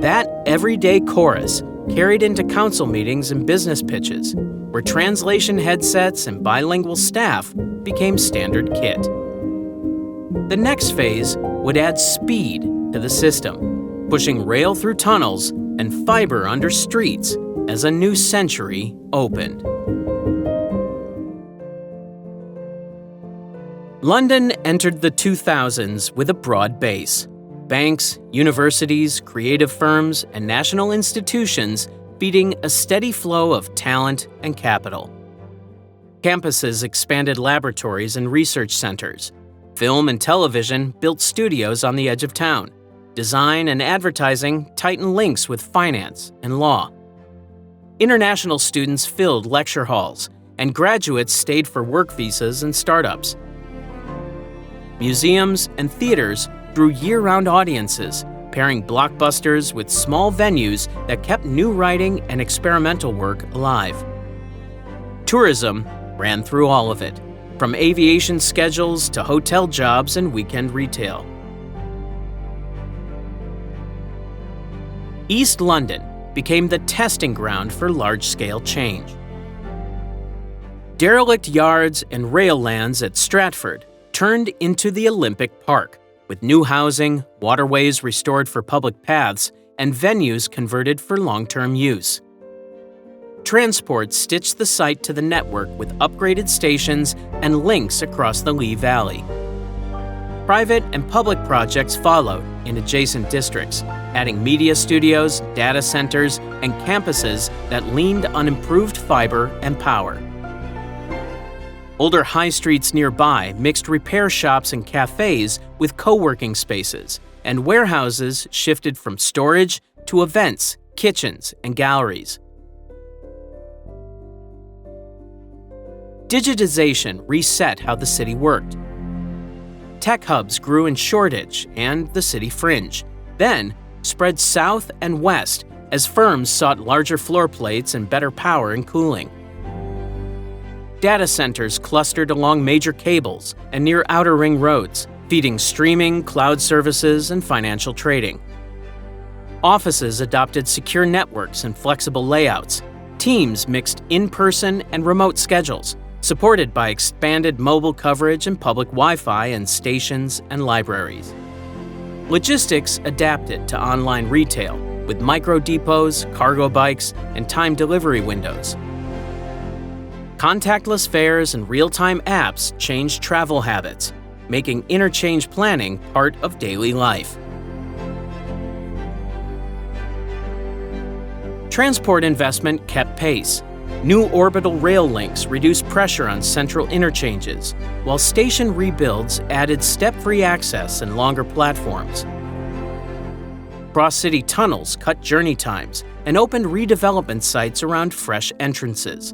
That everyday chorus carried into council meetings and business pitches, where translation headsets and bilingual staff became standard kit. The next phase would add speed to the system, pushing rail through tunnels and fiber under streets as a new century opened. London entered the 2000s with a broad base. Banks, universities, creative firms, and national institutions feeding a steady flow of talent and capital. Campuses expanded laboratories and research centers. Film and television built studios on the edge of town. Design and advertising tightened links with finance and law. International students filled lecture halls, and graduates stayed for work visas and startups. Museums and theaters drew year-round audiences, pairing blockbusters with small venues that kept new writing and experimental work alive. Tourism ran through all of it, from aviation schedules to hotel jobs and weekend retail. East London became the testing ground for large-scale change. Derelict yards and rail lands at Stratford turned into the Olympic Park, with new housing, waterways restored for public paths, and venues converted for long-term use. Transport stitched the site to the network with upgraded stations and links across the Lee Valley. Private and public projects followed in adjacent districts, adding media studios, data centers, and campuses that leaned on improved fiber and power. Older high streets nearby mixed repair shops and cafes with co-working spaces, and warehouses shifted from storage to events, kitchens, and galleries. Digitization reset how the city worked. Tech hubs grew in Shoreditch and the city fringe, then spread south and west as firms sought larger floor plates and better power and cooling. Data centers clustered along major cables and near outer ring roads, feeding streaming, cloud services, and financial trading. Offices adopted secure networks and flexible layouts. Teams mixed in-person and remote schedules, supported by expanded mobile coverage and public Wi-Fi in stations and libraries. Logistics adapted to online retail with micro-depots, cargo bikes, and time delivery windows. Contactless fares and real-time apps changed travel habits, making interchange planning part of daily life. Transport investment kept pace. New orbital rail links reduced pressure on central interchanges, while station rebuilds added step-free access and longer platforms. Cross-city tunnels cut journey times and opened redevelopment sites around fresh entrances.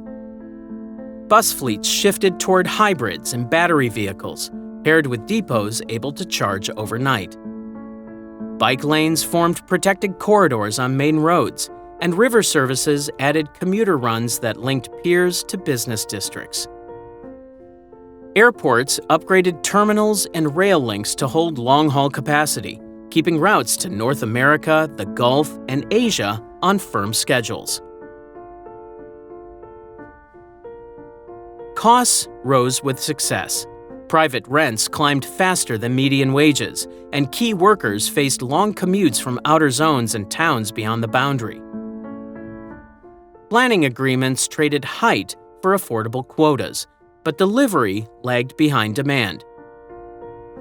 Bus fleets shifted toward hybrids and battery vehicles, paired with depots able to charge overnight. Bike lanes formed protected corridors on main roads, and river services added commuter runs that linked piers to business districts. Airports upgraded terminals and rail links to hold long-haul capacity, keeping routes to North America, the Gulf, and Asia on firm schedules. Costs rose with success. Private rents climbed faster than median wages, and key workers faced long commutes from outer zones and towns beyond the boundary. Planning agreements traded height for affordable quotas, but delivery lagged behind demand.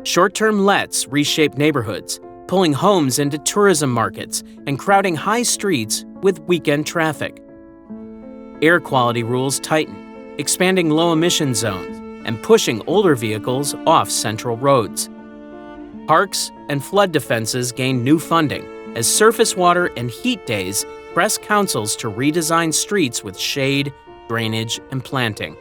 Short-term lets reshaped neighborhoods, pulling homes into tourism markets and crowding high streets with weekend traffic. Air quality rules tightened, expanding low-emission zones and pushing older vehicles off central roads. Parks and flood defenses gained new funding as surface water and heat days pressed councils to redesign streets with shade, drainage, and planting.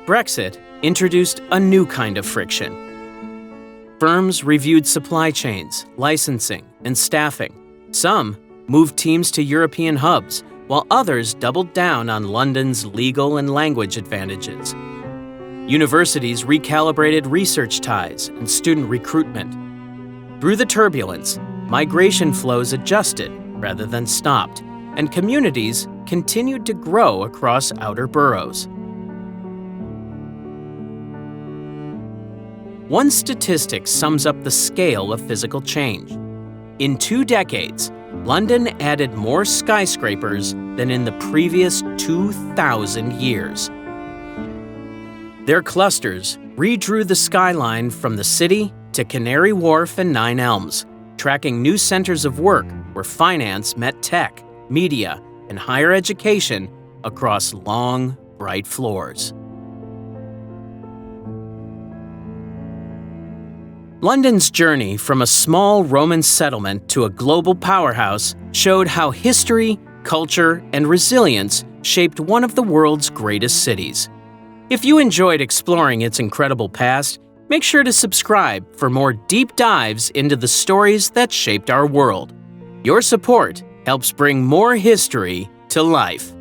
Brexit introduced a new kind of friction. Firms reviewed supply chains, licensing, and staffing. Some moved teams to European hubs, while others doubled down on London's legal and language advantages. Universities recalibrated research ties and student recruitment. Through the turbulence, migration flows adjusted rather than stopped, and communities continued to grow across outer boroughs. One statistic sums up the scale of physical change. In 2 decades, London added more skyscrapers than in the previous 2,000 years. Their clusters redrew the skyline from the city to Canary Wharf and Nine Elms, tracking new centers of work where finance met tech, media, and higher education across long, bright floors. London's journey from a small Roman settlement to a global powerhouse showed how history, culture, and resilience shaped one of the world's greatest cities. If you enjoyed exploring its incredible past, make sure to subscribe for more deep dives into the stories that shaped our world. Your support helps bring more history to life.